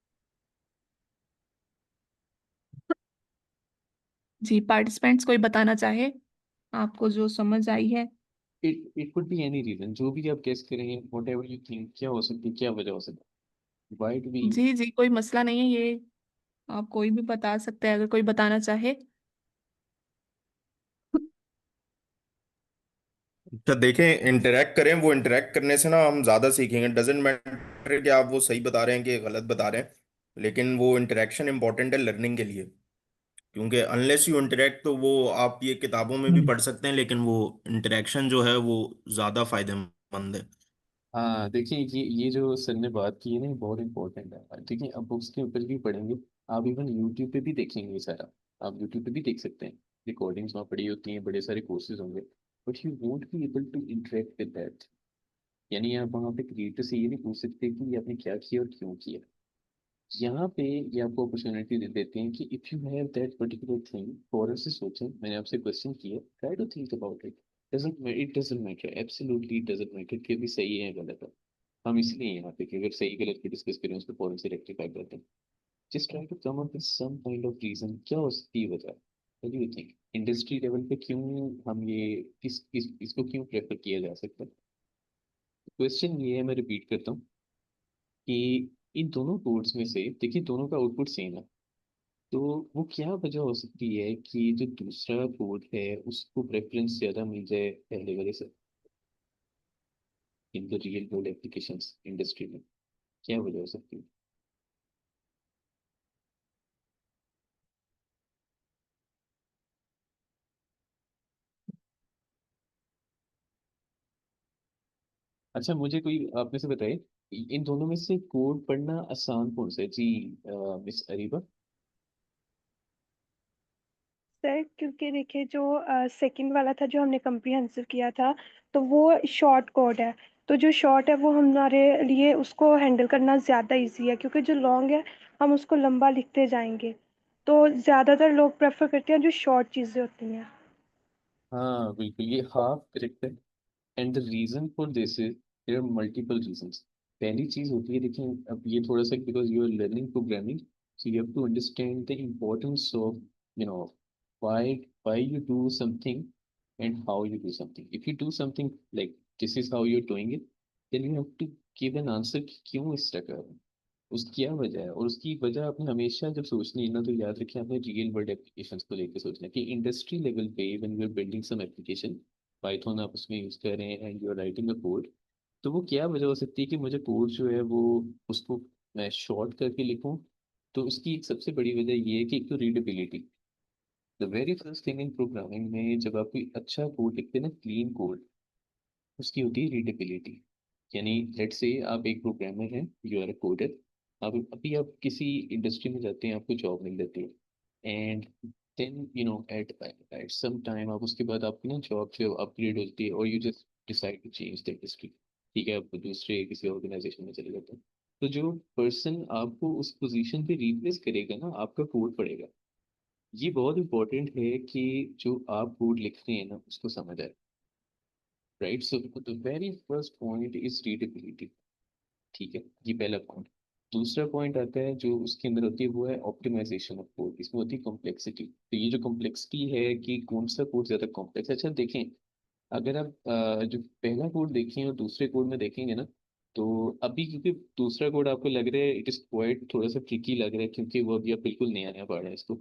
जी, पार्टिसिपेंट्स कोई बताना चाहे आपको जो समझ आई है।
It could be any reason, जो भी आप गेस करें, वट एवर यू थिंक, क्या हो सकती है, क्या वजह हो सकती है, वाई डू वी।
जी जी, कोई मसला नहीं है ये, आप कोई भी बता सकते हैं अगर कोई बताना चाहे।
तो देखें, इंटरेक्ट करें, वो इंटरेक्ट करने से ना हम ज्यादा सीखेंगे। डजेंट मैटर कि आप वो सही बता रहे हैं कि गलत बता रहे हैं, लेकिन वो इंटरेक्शन इंपॉर्टेंट है लर्निंग के लिए। क्योंकि अनलेस यू इंटरेक्ट, तो वो आप ये किताबों में भी पढ़ सकते हैं, लेकिन वो इंटरेक्शन जो है वो ज्यादा फायदेमंद है।
हाँ देखिए, ये जो सर ने बात की है ना, ये बहुत इंपॉर्टेंट है। देखिए, अब बुक्स के ऊपर भी पढ़ेंगे, आप इवन यूट्यूब पे भी देखेंगे ये सारा। आप यूट्यूब पे भी देख सकते हैं, रिकॉर्डिंग्स वहाँ पड़ी होती हैं, बड़े सारे कोर्सेज होंगे, but you won't be able to interact with that. यानी आप वहाँ पे क्रिएटर से ये नहीं पूछ सकते कि ये आपने क्या किया और क्यों किया। यहाँ पे ये आपको अपॉर्चुनिटी दे देते हैं कि if you have that particular thing, फौरन से सोचें, मैंने आपसे क्वेश्चन किया, try to think about it. It doesn't matter, absolutely it doesn't matter कि अभी सही है या गलत है। हम इसलिए यहाँ पे कि अगर सही गलत की डिस्कस करें, उसको फौरन से रेक्टिफाई करते हैं। Just try to come up with some kind of reason, क्या हो सकती है वजह। What do you think, industry level पे क्यों हम ये इसको क्यों प्रेफर किया जा सकता है। क्वेश्चन ये है, मैं रिपीट करता हूँ, कि इन दोनों कोड्स में से देखिए, दोनों का आउटपुट सेम है, तो वो क्या वजह हो सकती है कि जो दूसरा कोड है उसको प्रेफरेंस ज़्यादा मिल जाए पहले वाले से, in the real world applications industry में, क्या वजह हो सकती है। अच्छा, मुझे कोई आप में से बताइए, इन दोनों में से कोड पढ़ना आसान कौन सा है जी, मिस अरीबा।
सर क्योंकि देखिए जो सेकंड वाला था जो हमने कम्प्रिहेंसिव किया था, तो वो शॉर्ट कोड है। तो जो शॉर्ट है वो हमारे लिए उसको हैंडल करना ज़्यादा इजी है, क्योंकि जो लॉन्ग है हम उसको लंबा लिखते जाएंगे। तो ज़्यादातर लोग प्रेफर करते हैं जो शॉर्ट चीज़ें होती हैं।
हाँ बिल्कुल, ये हाफ करेक्ट है। And the reason for this is, there are multiple reasons. पहली चीज होती है, देखिए अब ये थोड़ा सा, because you are learning programming, so you have to understand the importance of, you know, why you do something and how you do something. If you do something like this is how you're doing it, then you have to give an answer कि क्यों इस तरह कर रहे हैं, उसकी क्या वजह है। और उसकी वजह आपने हमेशा जब सोचनी है ना, तो याद रखिए, आपने रियल वर्ल्ड एप्लीकेशंस को लेकर सोचना है कि इंडस्ट्री लेवल पे when you are building some application, Python आप उसमें यूज कर रहे हैं and you are writing a code, तो वो क्या वजह हो सकती है कि मुझे कोड जो है वो, उसको मैं शॉर्ट करके लिखूं। तो उसकी एक सबसे बड़ी वजह ये है कि एक तो readability. The very first thing in programming में, जब आप कोई अच्छा कोड लिखते हैं ना, क्लीन कोड, उसकी होती है रीडेबिलिटी। यानी लेट्स से आप एक प्रोग्रामर हैं, यू आर अ कोडर, आप किसी इंडस्ट्री में जाते हैं, आपको जॉब मिल जाती है, and then you know at at some time, आप उसके बाद आपकी ना जॉब जो अपग्रेड होती है, और you just decide to change the industry. ठीक है, आप दूसरे किसी ऑर्गेनाइजेशन में चले जाते हैं, तो जो पर्सन आपको उस पोजीशन पे रिप्लेस करेगा ना, आपका कोड पढ़ेगा। ये बहुत इंपॉर्टेंट है कि जो आप कोड लिख रहे हैं ना, उसको समझ आए। Right, so the very first point is readability. ठीक है, ये पहला पॉइंट। दूसरा पॉइंट आता है जो उसके अंदर होती है, वो है ऑप्टिमाइजेशन ऑफ कोड। इसमें होती है कॉम्प्लेक्सिटी। तो ये जो कॉम्प्लेक्सिटी है कि कौन सा कोड ज्यादा कॉम्प्लेक्स है। अच्छा देखें, अगर आप जो पहला कोड देखें और दूसरे कोड में देखेंगे ना, तो अभी क्योंकि दूसरा कोड आपको लग रहा है इट इज क्वाइट थोड़ा सा ट्रिकी लग रहा है, क्योंकि वो अभी आप बिल्कुल नया नया पढ़ रहे हैं इसको,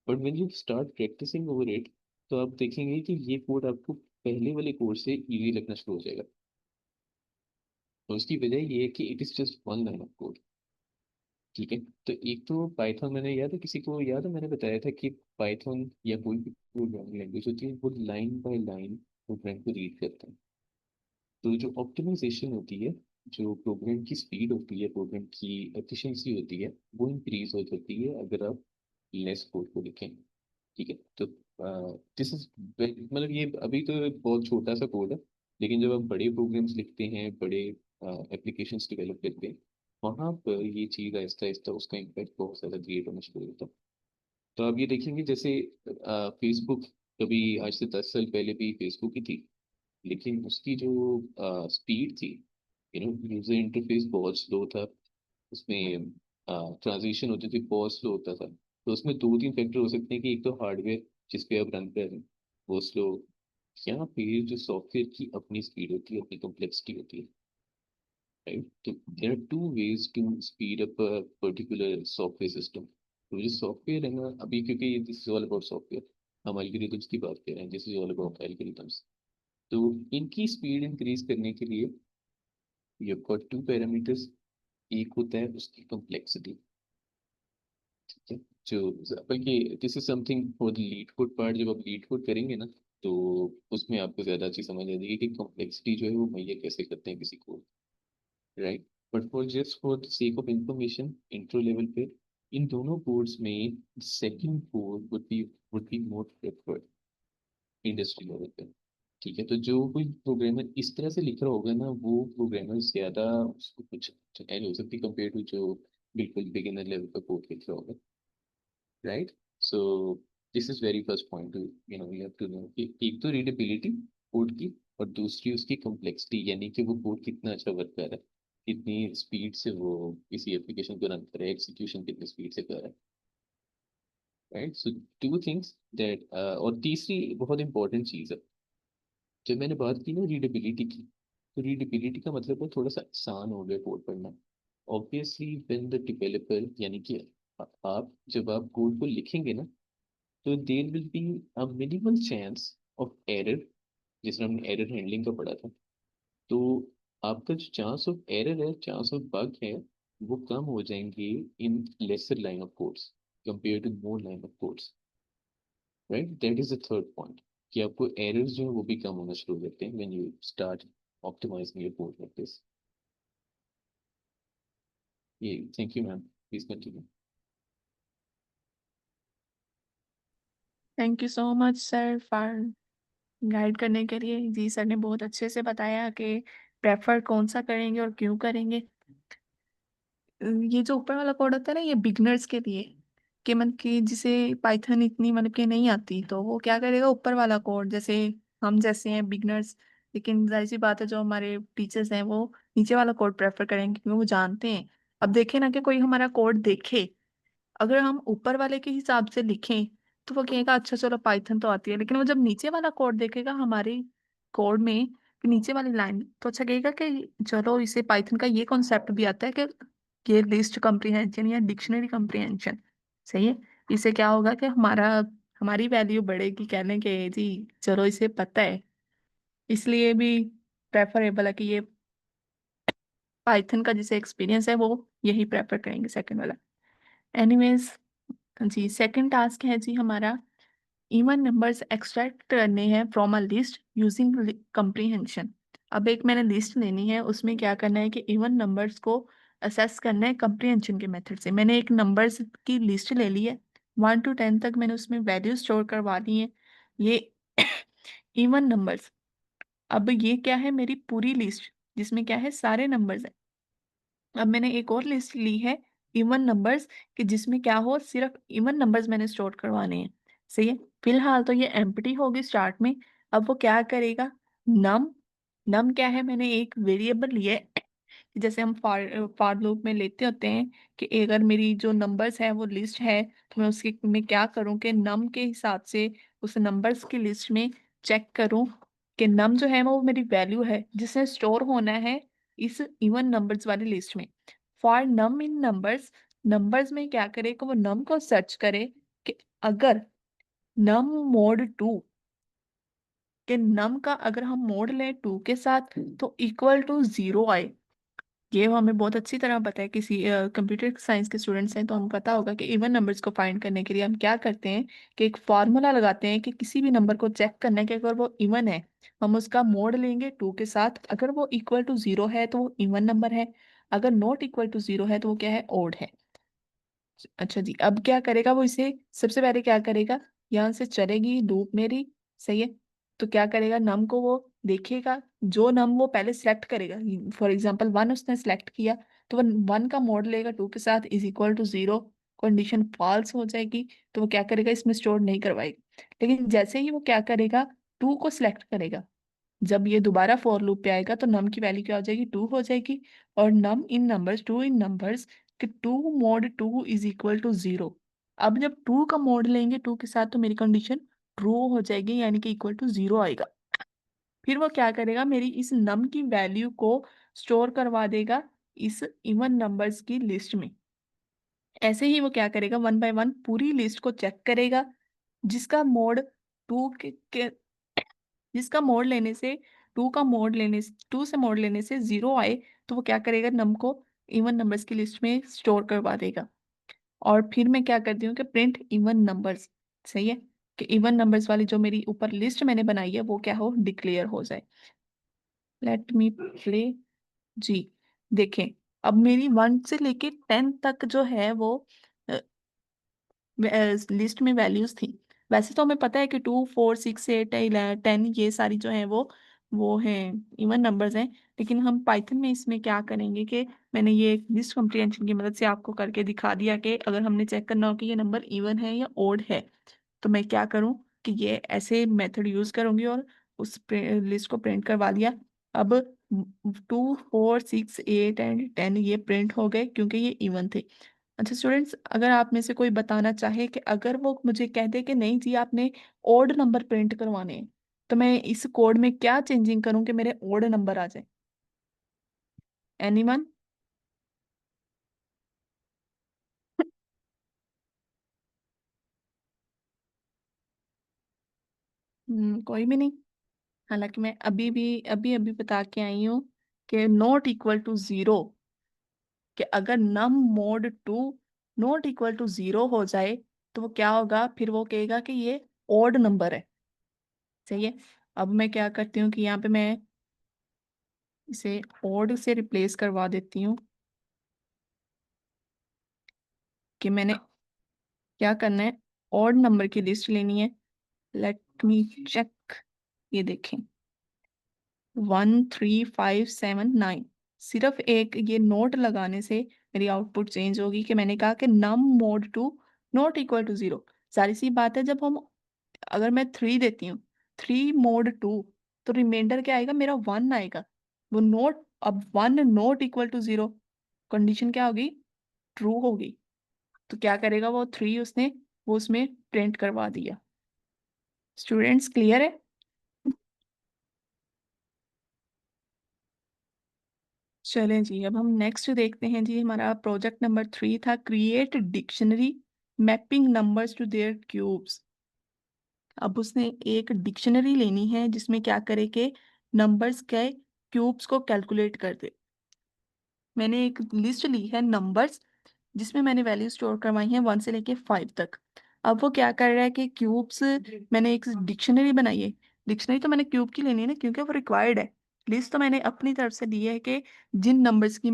but when you start practicing over it, तो आप देखेंगे कि ये कोड आपको पहले वाले कोड से इजी लगना शुरू हो जाएगा। तो उसकी वजह ये है कि it is just one line of code. ठीक है, तो एक तो पाइथन, मैंने याद है, किसी को याद है, मैंने बताया था कि पाइथन या कोई भी प्रोग्रामिंग लैंग्वेज होती है, वो लाइन बाय लाइन प्रोग्राम को रीड करता है। तो जो ऑप्टिमाइजेशन होती है, जो प्रोग्राम की स्पीड होती है, प्रोग्राम की एफिशिएंसी होती है, वो इंक्रीज हो जाती है अगर आप लेस कोड को लिखें। ठीक है, तो दिस इज, मतलब ये अभी तो बहुत छोटा सा कोड है, लेकिन जब आप बड़े प्रोग्राम्स लिखते हैं, बड़े एप्लीकेशंस डेवलप करते हैं, वहाँ पर ये चीज़ आहिस्ता आहिस्ता उसका इम्पैक्ट बहुत ज़्यादा क्रिएट होना शुरू होता है। तो आप ये देखेंगे, जैसे फेसबुक, कभी आज से 10 साल पहले भी फेसबुक ही थी, लेकिन उसकी जो स्पीड थी, यूजर इंटरफेस बहुत स्लो था, उसमें ट्रांजिशन होती थी, बहुत स्लो होता था। तो उसमें दो तीन फैक्टर हो सकते हैं, कि एक तो हार्डवेयर जिस पे आप रन कर रहे हैं वो स्लो, यहाँ पे जो सॉफ्टवेयर की अपनी स्पीड होती है, अपनी कॉम्प्लेक्सिटी होती है, राइट? तो there are two ways to speed up a particular software system. तो जो सॉफ्टवेयर है ना अभी, क्योंकि this is all about software, हम एल्गोरिथम्स की बात कर रहे हैं, this is all about algorithms. तो इनकी स्पीड इंक्रीज करने के लिए you have got two parameters. एक होता है उसकी कॉम्प्लेक्सिटी, ठीक है? जो बल्कि this is something for the lead code part, जब आप लीड कोड करेंगे ना तो उसमें आपको ज़्यादा अच्छी समझ आ जाएगी कि कॉम्प्लेक्सिटी जो है वो मुहैया कैसे करते हैं किसी code, right? But for just for the sake of information, intro level पे इन दोनों कोड्स में second code would be more preferred industry level पे, ठीक है? तो जो कोई प्रोग्रामर इस तरह से लिख रहा होगा ना, वो प्रोग्रामर ज़्यादा उसको कुछ चैलेंज हो सकती है कंपेयर टू जो बिल्कुल बिगिनर लेवल का कोड लिख रहा होगा, right? So this is very first point to you have to know कि एक तो रीडेबिलिटी कोड की, और दूसरी उसकी कॉम्प्लेक्सिटी, यानी कि वो कोड कितना अच्छा वर्क कर रहा है, कितनी स्पीड से वो किसी एप्लीकेशन को रन कर रहा है, एग्जीक्यूशन कितनी स्पीड से कर रहा है, right? So two things that, और तीसरी बहुत इंपॉर्टेंट चीज़ है, जब मैंने बात की ना रीडेबिलिटी की, तो रीडेबिलिटी का मतलब है थोड़ा सा आसान हो गया कोड पढ़ना। ऑब्वियसली व्हेन द डेवलपर, यानी कि आप जब आप कोड को लिखेंगे ना, तो there will be a minimal chance of error, जिसमें हमने एरर हैंडलिंग का पढ़ा था। तो आपका जो चांस ऑफ एरर है, चांस ऑफ बग है, वो कम हो जाएंगे in lesser line of codes compare to more line of codes, right? That is the third point, कि आपको एरर्स जो है वो भी कम होना शुरू हो जाते हैं when you start optimising your code like this. ये, thank you ma'am, please continue.
Thank you so much sir for guide करने के लिए। जी सर ने बहुत अच्छे से बताया कि प्रेफर कौन सा करेंगे और क्यों करेंगे। ये जो ऊपर वाला कोड होता है ना, ये बिगनर्स के लिए, कि मतलब कि जिसे पाइथन इतनी मतलब कि नहीं आती, तो वो क्या करेगा, ऊपर वाला कोड, जैसे हम जैसे हैं बिगनर्स। लेकिन जाहिर सी बात है, जो हमारे टीचर्स हैं वो नीचे वाला कोड प्रेफर करेंगे, क्योंकि वो जानते हैं। अब देखें ना कि कोई हमारा कोड देखे, अगर हम ऊपर वाले के हिसाब से लिखें तो वो कहेगा अच्छा चलो पाइथन तो आती है, लेकिन वो जब नीचे वाला कोड देखेगा हमारे कोड में, कि नीचे वाली लाइन, तो अच्छा कहेगा कि चलो इसे पाइथन का ये कॉन्सेप्ट भी आता है कि ये लिस्ट कम्प्रीहेंशन या डिक्शनरी कम्प्रीहेंशन। सही है। इससे क्या होगा कि हमारी वैल्यू बढ़ेगी, कहने के जी चलो इसे पता है। इसलिए भी प्रेफरेबल है कि ये पाइथन का जिसे एक्सपीरियंस है वो यही प्रेफर करेंगे, सेकंड वाला। एनीवेज, जी सेकंड टास्क है जी हमारा, इवन नंबर्स एक्सट्रैक्ट करने हैं from a list using comprehension. अब एक मैंने लिस्ट लेनी है, उसमें क्या करना है कि इवन नंबर्स को असेस करना है कम्प्रीहेंशन के मेथड से। मैंने एक नंबर्स की लिस्ट ले ली है, 1 to 10 तक मैंने उसमें वैल्यू स्टोर करवा दी है। ये इवन नंबर्स। अब ये क्या है, मेरी पूरी लिस्ट जिसमें क्या है, सारे नंबर्स। अब मैंने एक और लिस्ट ली है इवन नंबर्स, कि जिसमें क्या हो, सिर्फ इवन नंबर्स मैंने स्टोर करवाने हैं। सही है। फिलहाल तो ये एम्प्टी होगी स्टार्ट में। अब वो क्या करेगा, नम। नम क्या है, मैंने एक वेरिएबल लिया है, कि जैसे हम फॉर लूप में लेते होते हैं, कि अगर मेरी जो नंबर्स है वो लिस्ट है, तो मैं उसकी मैं क्या करूँ कि नम के हिसाब से उस नंबर्स की लिस्ट में चेक करूँ कि नम जो है वो मेरी वैल्यू है जिसे स्टोर होना है इस इवन नंबर्स वाली लिस्ट में। For num in numbers, numbers में क्या करे कि वो नम को सर्च करे कि अगर नम मोड 2, कि नम का अगर हम मोड लें 2 के साथ तो इक्वल टू 0 आए। ये हमें बहुत अच्छी तरह पता है, किसी कंप्यूटर साइंस के स्टूडेंट्स हैं तो हमें पता होगा कि इवन नंबर्स को फाइंड करने के लिए हम क्या करते हैं, कि एक फार्मूला लगाते हैं कि किसी भी नंबर को चेक करना है कि अगर वो इवन है, हम उसका मोड लेंगे 2 के साथ, अगर वो इक्वल टू 0 है तो वो इवन नंबर है, अगर नॉट इक्वल टू 0 है तो वो क्या है, ओड है। अच्छा जी, अब क्या करेगा वो, इसे सबसे पहले क्या करेगा, यहाँ से चलेगी लूप मेरी। सही है। तो क्या करेगा, नम को वो देखेगा, जो नम वो पहले सिलेक्ट करेगा, फॉर एग्जांपल 1 उसने सिलेक्ट किया, तो वो 1 का मोड लेगा 2 के साथ, is equal to 0। Condition false हो जाएगी तो वो क्या करेगा, इसमें स्टोर नहीं करवाएगा। लेकिन जैसे ही वो क्या करेगा, 2 को सिलेक्ट करेगा, जब ये दोबारा फॉर लूप पे आएगा तो नम की वैल्यू क्या हो जाएगी, 2 हो जाएगी। और नम इन नंबर्स, 2 इन नंबर्स, कि 2 मोड 2 इज इक्वल टू 0। अब जब 2 का मोड लेंगे 2 के साथ तो मेरी कंडीशन ट्रू हो जाएगी, यानी कि इक्वल टू 0 आएगा। फिर वो क्या करेगा, मेरी इस नम की वैल्यू को स्टोर करवा देगा इस इवन नंबर्स की लिस्ट में। ऐसे ही वो क्या करेगा, 1 बाय 1 पूरी लिस्ट को चेक करेगा, जिसका मोड टू के जिसका मोड लेने से टू से मोड लेने से 0 आए, तो वो क्या करेगा, नम को इवन नंबर्स की लिस्ट में स्टोर करवा देगा। और फिर मैं क्या करती हूँ कि प्रिंट इवन नंबर्स, सही है, कि इवन नंबर्स वाली जो मेरी ऊपर लिस्ट मैंने बनाई है वो क्या हो, डिक्लेयर हो जाए। Let me play. जी देखें, अब मेरी 1 से लेके 10 तक जो है वो लिस्ट में वैल्यूज थी। वैसे तो हमें पता है कि 2 4 6 8 10 ये सारी जो है वो हैं इवन नंबर्स हैं, लेकिन हम पाइथन में इसमें क्या करेंगे कि मैंने ये लिस्ट कम्प्रीहेंशन की मदद से आपको करके दिखा दिया कि अगर हमने चेक करना हो कि ये नंबर इवन है या ओड है, तो मैं क्या करूं कि ये ऐसे मेथड यूज करूंगी और उस लिस्ट को प्रिंट करवा दिया। अब 2 4 6 8 एंड 10 ये प्रिंट हो गए क्योंकि ये इवन थे। अच्छा स्टूडेंट्स, अगर आप में से कोई बताना चाहे कि अगर वो मुझे कह दे कि नहीं जी आपने ओड नंबर प्रिंट करवाने हैं, तो मैं इस कोड में क्या चेंजिंग करूं कि मेरे ओड नंबर आ जाए? एनीवन? कोई भी नहीं। हालांकि मैं अभी अभी बता के आई हूँ कि नॉट इक्वल टू 0, कि अगर नम मोड 2 नॉट इक्वल टू 0 हो जाए तो वो क्या होगा, फिर वो कहेगा कि ये ओड नंबर है। सही है। अब मैं क्या करती हूँ कि यहाँ पे मैं इसे ओड से रिप्लेस करवा देती हूँ कि मैंने क्या करना है, ओड नंबर की लिस्ट लेनी है। Let me check. ये देखें 1 3 5 7 9, सिर्फ एक ये नोट लगाने से मेरी आउटपुट चेंज होगी कि मैंने कहा कि नम मोड 2 नॉट इक्वल टू 0। सारी सी बात है, जब हम अगर मैं 3 देती हूँ 3 मोड 2, तो रिमाइंडर क्या आएगा, मेरा 1 आएगा। वो नोट अब 1 नॉट इक्वल टू 0, कंडीशन क्या होगी, ट्रू होगी। तो क्या करेगा वो 3 उसने वो उसमें प्रिंट करवा दिया। स्टूडेंट्स क्लियर है? चलें जी, अब हम नेक्स्ट देखते हैं जी। हमारा प्रोजेक्ट नंबर 3 था, create dictionary mapping numbers to their cubes. अब उसने एक डिक्शनरी लेनी है जिसमें क्या करे कि नंबर्स के क्यूब्स को कैलकुलेट कर दे। मैंने एक लिस्ट ली है नंबर्स जिसमें मैंने वैल्यू स्टोर करवाई है 1 से लेके 5 तक। अब वो क्या कर रहा है कि क्यूब्स, मैंने एक डिक्शनरी बनाई है। डिक्शनरी तो मैंने क्यूब की लेनी है ना, क्योंकि वो रिक्वायर्ड है। लिस्ट तो मैंने अपनी तरफ से दी है कि जिन नंबर्स के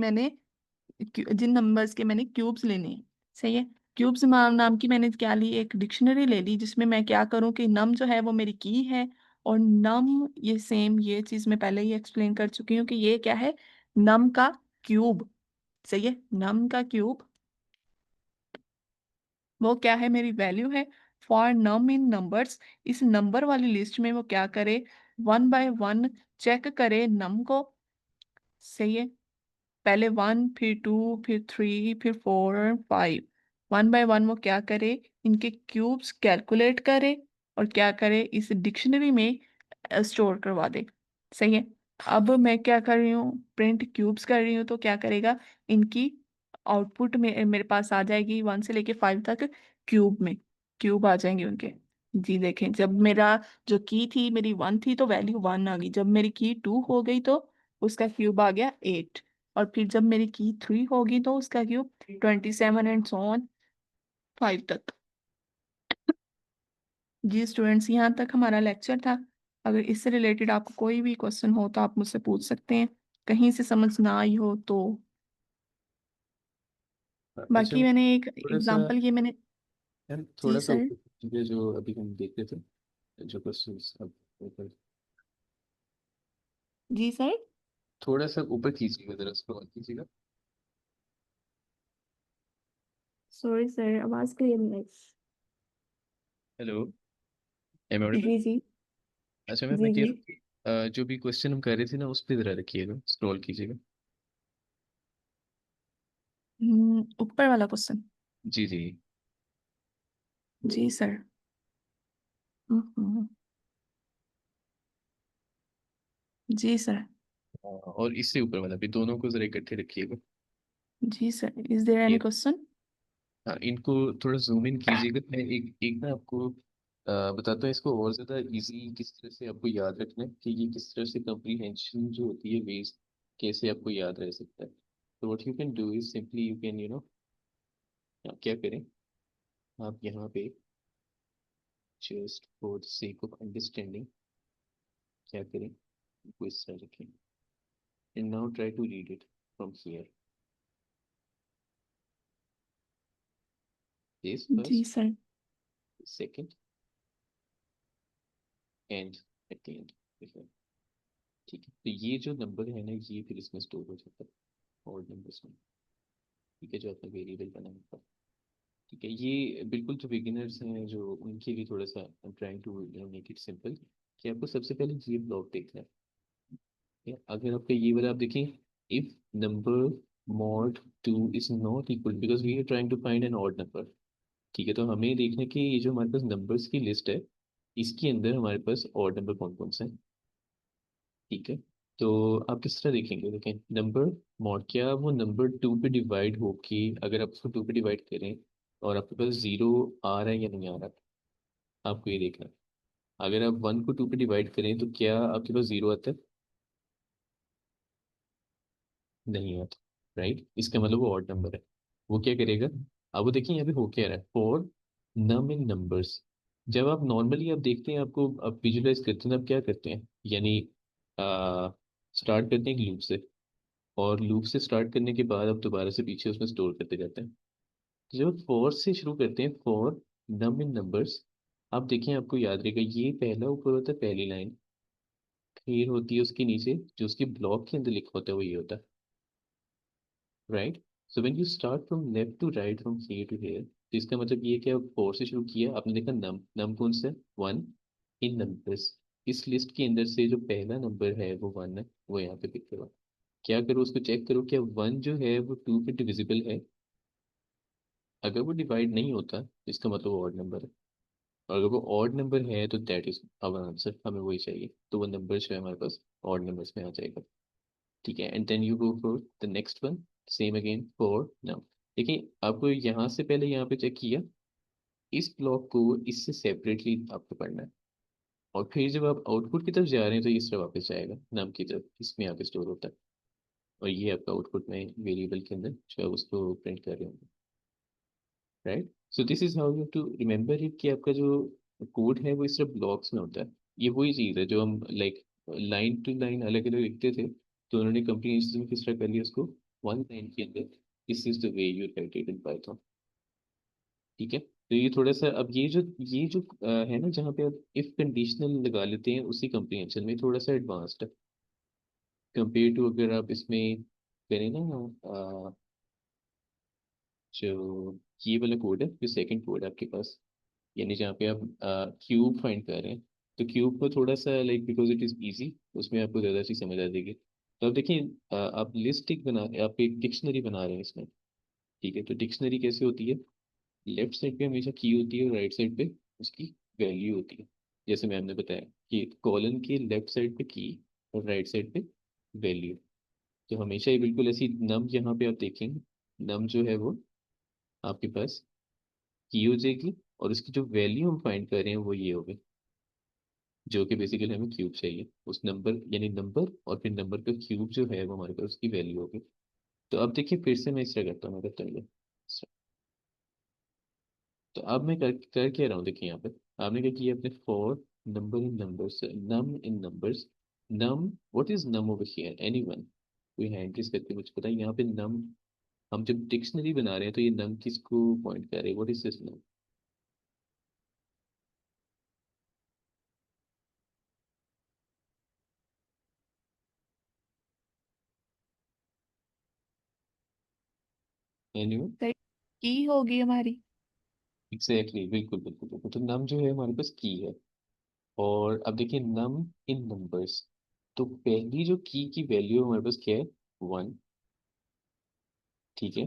मैंने क्यूब्स लेने हैं। सही है। क्यूब्स नाम की मैंने क्या ली, एक डिक्शनरी ले ली जिसमें मैं क्या करूं कि नम जो है वो मेरी की है, और नम ये सेम ये चीज मैं पहले ही एक्सप्लेन कर चुकी हूँ कि ये क्या है, नम का क्यूब। सही है, नम का क्यूब वो क्या है, मेरी वैल्यू है फॉर नम इन नंबर्स। इस नंबर वाली लिस्ट में वो क्या करे, 1 बाय 1 चेक करे नम को। सही है। पहले 1 फिर 2 फिर 3 फिर 4 5, 1 बाय 1 वो क्या करे, इनके क्यूब्स कैलकुलेट करे और क्या करे, इस डिक्शनरी में स्टोर करवा दे। सही है। अब मैं क्या कर रही हूँ, प्रिंट क्यूब्स कर रही हूँ, तो क्या करेगा, इनकी आउटपुट में मेरे पास आ जाएगी 1 से लेके 5 तक क्यूब में, क्यूब आ जाएंगे उनके। जी देखें, जब मेरा जो की थी मेरी 1 थी तो वैल्यू 1 आ गई, जब मेरी की 2 हो गई तो उसका क्यूब आ गया 8, और फिर जब मेरी की 3 होगी तो उसका क्यूब 27 एंड सो ऑन 5 तक। जी स्टूडेंट्स, यहाँ तक हमारा लेक्चर था। अगर इससे रिलेटेड आपको कोई भी क्वेश्चन हो तो आप मुझसे पूछ सकते हैं, कहीं से समझ ना आई हो तो।
अच्छा
बाकी मैंने एक
थोड़ा सा
एग्जांपल ये मैंने।
यार,
जी
थोड़ा सा
सर।
ऊपर कीजिए जो अभी हम देख रहे थे, जो क्वेश्चंस अब ऊपर,
जी सर।
थोड़ा सा ऊपर कीजिएगा, जरा स्क्रॉल कीजिएगा।
सॉरी सर, आवाज क्लियर नहीं आई।
Hello, am audible?
जी जी।
अच्छा मैं
जी
कह
जी।
रहा हूँ जो भी क्वेश्चन हम कर रहे थे ना उस पर जरा रखिएगा, स्क्रॉल कीजिएगा।
ऊपर वाला क्वेश्चन।
जी जी।
जी सर। हम्म, जी सर।
और इससे ऊपर वाला भी, दोनों को जरा इकट्ठे रखिएगा।
जी सर, इज देयर एनी
ये
क्वेश्चन?
हाँ, इनको थोड़ा जूम इन कीजिएगा। मैं एक एक ना आपको बताता हूँ इसको और ज़्यादा इजी किस तरह से आपको याद रखना है, कि ये किस तरह से कंप्रीहेंशन जो होती है वेज कैसे आपको याद रह सकता है। तो what you can do is simply you can क्या करें, आप यहाँ पे just for the sake of understanding क्या करें, इसको इस तरह रखें and now try to read it from here, this
जी
first,
sir.
Second and at the end. ठीक है, तो ये जो नंबर है ना ये फिर इसमें स्टोर हो जाता है और नंबर्स में। ठीक है, जो आपने वेरिएबल बना है। ठीक है, ये बिल्कुल जो बिगिनर्स हैं जो उनके लिए थोड़ा सा trying to make it simple, कि आपको सबसे पहले ये ब्लॉक देखना है। ठीक है? अगर आपका ये वाला आप देखें, if number mod 2 is not equal, because we are trying to find an odd number. ठीक है, तो हमें देखना है कि ये जो हमारे पास नंबर्स की लिस्ट है इसके अंदर हमारे पास ऑड नंबर कौन कौन से हैं। ठीक है, तो आप किस तरह देखेंगे, देखें नंबर मॉड, क्या वो नंबर 2 पे डिवाइड होके, अगर आप उसको 2 पे डिवाइड करें और आपके पास 0 आ रहा है या नहीं आ रहा है, आपको ये देखना है। अगर आप 1 को 2 पे डिवाइड करें तो क्या आपके पास 0 आता है? नहीं आता, राइट, इसका मतलब वो ऑड नंबर है। वो क्या करेगा, अब वो देखिए यहाँ पे हो क्या रहा है, फॉर नम इन नंबर्स। जब आप नॉर्मली आप देखते हैं, आपको आप विजुलाइज करते हैं, आप क्या करते हैं, यानी स्टार्ट करते हैं एक लूप से, और लूप से स्टार्ट करने के बाद आप दोबारा से पीछे उसमें स्टोर करते जाते हैं। तो जब फॉर से शुरू करते हैं, फॉर नम इन नंबर्स, आप देखें आपको याद रहेगा ये पहला ऊपर होता है पहली लाइन, फिर होती है उसके नीचे जो उसके ब्लॉक के अंदर लिखा होता है वो ये होता है, right. So when you start from left to right from here to here, तो इसका मतलब ये कि आप फोर से शुरू किया, आपने देखा नम नम कौन सा है, 1 इन नंबर्स। इस लिस्ट के अंदर से जो पहला नंबर है वो 1 है, वो यहाँ पे पिक करो। क्या करो, उसको चेक करो क्या 1 जो है वो 2 पे डिविजिबल है। अगर वो डिवाइड नहीं होता तो इसका मतलब वो ऑड नंबर है, और अगर वो ऑड नंबर है तो दैट इज आवर आंसर, हमें वही चाहिए, तो वो नंबर जो है हमारे पास ऑड नंबर्स में आ जाएगा। ठीक है, and then you go for the next one, same again for now. देखिए आपको यहाँ से पहले यहाँ पे चेक किया, इस ब्लॉक को इससे सेपरेटली आपको पढ़ना है, और फिर जब आप आउटपुट की तरफ जा रहे हैं तो इस तरह वापस जाएगा नाम की तरफ, इसमें आके स्टोर होता है, और ये आपका आउटपुट में वेरिएबल के अंदर जो है उसको प्रिंट कर रहे होंगे, right. So this is how you to remember it, कि आपका जो कोड है वो इस तरह ब्लॉक्स में होता है। ये वही चीज़ है जो हम लाइक लाइन टू लाइन अलग अलग लिखते थे, तो उन्होंने कंप्रीहेंशन में किस तरह कर लिया उसको, वन लाइन के अंदर। This is the way you right it in Python. ठीक है, तो ये थोड़ा सा अब ये जो है ना, जहाँ पे आप इफ कंडीशनल लगा लेते हैं, उसी कंप्रीहेंशन में थोड़ा सा एडवांस्ड है कंपेयर टू अगर आप इसमें करें ना, जो ये वाला कोड है, जो सेकंड कोड है आपके पास, यानी जहाँ पे आप क्यूब फाइंड कर रहे हैं, तो क्यूब को थोड़ा सा like because it is easy, उसमें आपको ज़्यादा चीज़ समझ आ जाएगी। तो आप देखिए, आप लिस्ट एक बना, आप एक डिक्शनरी बना रहे हैं इसमें। ठीक है, तो डिक्शनरी कैसे होती है, लेफ्ट साइड पे हमेशा की होती है और राइट साइड पे उसकी वैल्यू होती है। जैसे मैम ने बताया कि कॉलन के लेफ्ट साइड पे की और राइट साइड पे वैल्यू, तो हमेशा ही बिल्कुल ऐसी नम, यहाँ पे आप देखेंगे नम जो है वो आपके पास की हो जाएगी, और उसकी जो वैल्यू हम फाइंड कर रहे हैं वो ये होगी, जो कि बेसिकली हमें क्यूब चाहिए उस नंबर, यानी नंबर और फिर नंबर का क्यूब जो है वो हमारे पास उसकी वैल्यू होगी। तो अब देखिए फिर से मैं इस तरह करता हूँ, मैं करता हूँ ये इस तरह। तो अब मैं कर क्या रहा हूँ, देखिए यहाँ पे आपने क्या किया, अपने for number in numbers, num in numbers, num, what is num over here, anyone, कोई हैंड रेज करके मुझे पता है यहाँ पे नम, हम जब डिक्शनरी बना रहे हैं तो ये नम किसको पॉइंट कर रहे हैं, what is this num? Anyone?
Sir, की होगी हमारी।
एग्जैक्टली, बिल्कुल बिल्कुल बिल्कुल, तो नम जो है हमारे पास की है। और अब देखिए नम इन नंबर्स, तो पहली जो की वैल्यू हमारे पास क्या है, 1। ठीक है,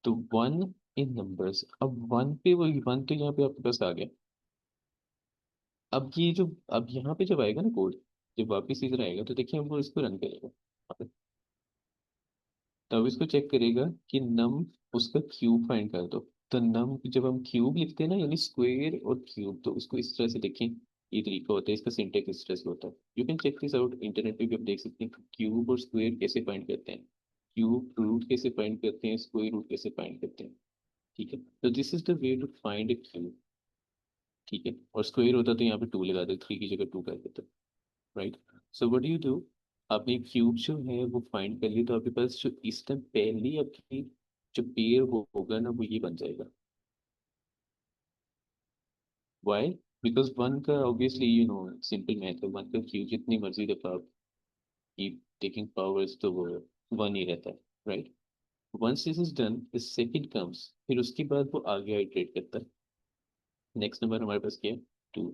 तो 1 इन नंबर्स, अब 1 पे, वही 1 तो यहाँ पे आपके पास आ गया। अब ये जो अब यहाँ पे जब आएगा ना कोड, जब वापस इधर आएगा तो देखिए वो इसको रन करेगा वहाँ पे। तब इसको चेक करेगा कि नम उसका क्यूब फाइंड कर दो। तो नम जब हम क्यूब लिखते हैं ना, यानी स्क्वायर और क्यूब, तो उसको इस तरह से देखें, ये तरीका होता है इसका, सिंटेक्स इस तरह से होता है। You can check this out, internet पे भी आप देख सकते हैं क्यूब और स्क्वायर कैसे फाइंड करते हैं, क्यूब रूट कैसे फाइंड करते हैं, स्क्वायर रूट कैसे फाइंड करते हैं। ठीक है, तो this is the way to find a cube. ठीक है, और स्क्वायर होता तो यहाँ पे 2 लगा दे, 3 की जगह 2 कर देते। Right, so what you do, आपने क्यूब जो है वो फाइंड कर लिया, तो आपके पास जो इस टाइम पहली आपकी जो पेयर होगा ना, वो ये बन जाएगा। वाई? बिकॉज वन का obviously you know simple math है, वन का क्यूब जितनी मर्जी दफा आप कीप टेकिंग पावर्स तो वो वन ही रहता है। Right, once this is done, the second comes, फिर उसके बाद वो आगे आइटरेट करता है। नेक्स्ट नंबर हमारे पास क्या है, 2।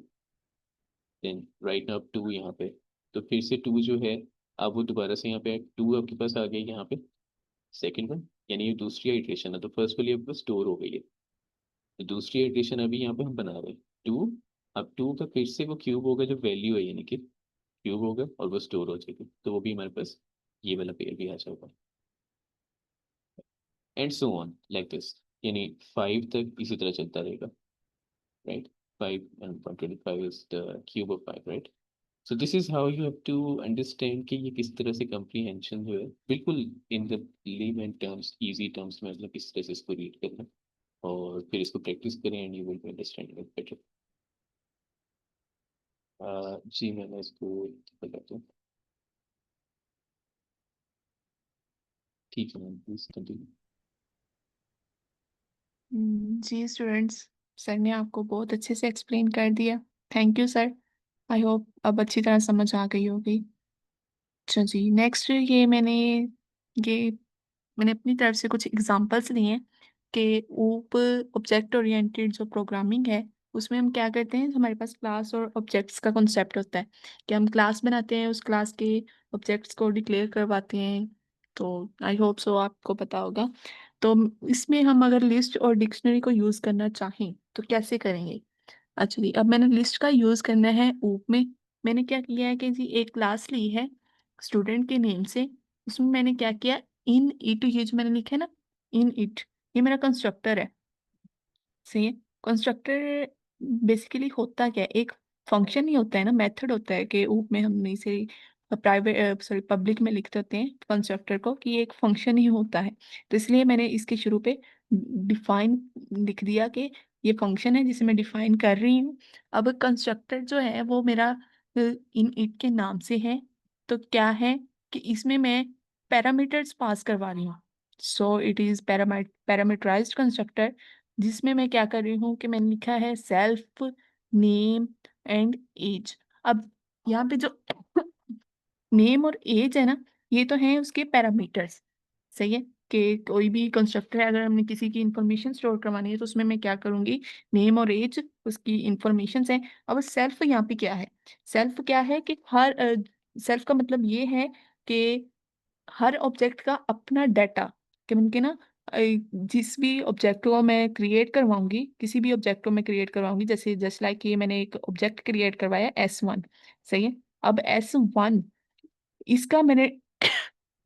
देन राइट नाउ 2 यहाँ पे, तो फिर से 2 जो है, अब वो दोबारा से यहाँ पे 2 आपके पास आ गया यहाँ पे, सेकंड वन, यानी ये दूसरी इटरेशन है। तो फर्स्ट वाली आपके पास स्टोर हो गई है, तो दूसरी इटरेशन अभी यहाँ पे हम बना रहे हैं 2। अब 2 का फिर से वो क्यूब होगा, जो वैल्यू है यानी कि क्यूब होगा, और वो स्टोर हो जाएगी, तो वो भी हमारे पास ये वाला पेयर भी आ जाएगा। And so on like this, यानी 5 तक इसी तरह चलता रहेगा। Right, 5 and 125 is the cube of 5, right? So this is how you have to understand कि ये किस तरह से comprehension जो है बिल्कुल in the layman terms, easy terms में, मतलब किस तरह से इसको read करना, और फिर इसको प्रैक्टिस करें and you will understand it better. जी मैंने इसको बताता हूँ। ठीक है मैम, प्लीज कंटिन्यू।
जी स्टूडेंट्स, सर ने आपको बहुत अच्छे से एक्सप्लेन कर दिया। Thank you sir. I hope अब अच्छी तरह समझ आ गई होगी। अच्छा जी, नेक्स्ट ये मैंने अपनी तरफ से कुछ एग्जांपल्स लिए हैं कि ऊप ऑब्जेक्ट ओरिएंटेड जो प्रोग्रामिंग है, उसमें हम क्या करते हैं, हमारे पास क्लास और ऑब्जेक्ट्स का कॉन्सेप्ट होता है कि हम क्लास बनाते हैं, उस क्लास के ऑब्जेक्ट्स को डिक्लेयर करवाते हैं। तो आई होप सो आपको पता होगा। तो इसमें हम अगर लिस्ट और डिक्शनरी को यूज़ करना चाहें तो कैसे करेंगे। अच्छा जी, अब मैंने लिस्ट का यूज़ करना है ऊप में। मैंने क्या किया है कि जी एक क्लास ली है स्टूडेंट के नेम से, उसमें मैंने क्या किया, इन इट, ये जो मैंने लिखा है ना, इन इट, ये मेरा कंस्ट्रक्टर है। सही है। कंस्ट्रक्टर बेसिकली होता क्या है, एक फंक्शन ही होता है ना, मेथड होता है कि ऊप में हम इसे प्राइवेट सॉरी पब्लिक में लिखते होते हैं कंस्ट्रक्टर को कि ये एक फंक्शन ही होता है। तो इसलिए मैंने इसके शुरू पे डिफाइन लिख दिया कि ये फंक्शन है जिसे मैं डिफाइन कर रही हूँ। अब कंस्ट्रक्टर जो है वो मेरा इन इट के नाम से है। तो क्या है कि इसमें मैं पैरामीटर्स पास करवा रही हूँ। So it is parameterized constructor, जिसमें मैं क्या कर रही हूँ कि मैंने लिखा है सेल्फ, नेम एंड एज। अब यहाँ पे जो नेम और एज है ना, ये तो हैं उसके पैरामीटर्स। सही है कि कोई भी कंस्ट्रक्टर है, अगर हमने किसी की इंफॉर्मेशन स्टोर करवानी है तो उसमें मैं क्या करूंगी, नेम और एज उसकी इंफॉर्मेशन है। अब सेल्फ यहाँ पे क्या है, सेल्फ क्या है कि हर सेल्फ का मतलब ये है कि हर ऑब्जेक्ट का अपना डाटा, कि उनके ना जिस भी ऑब्जेक्ट को मैं क्रिएट करवाऊंगी, किसी भी ऑब्जेक्ट को मैं क्रिएट करवाऊंगी, जैसे जस्ट लाइक ये मैंने एक ऑब्जेक्ट क्रिएट करवाया S1। सही है। अब S1 इसका मैंने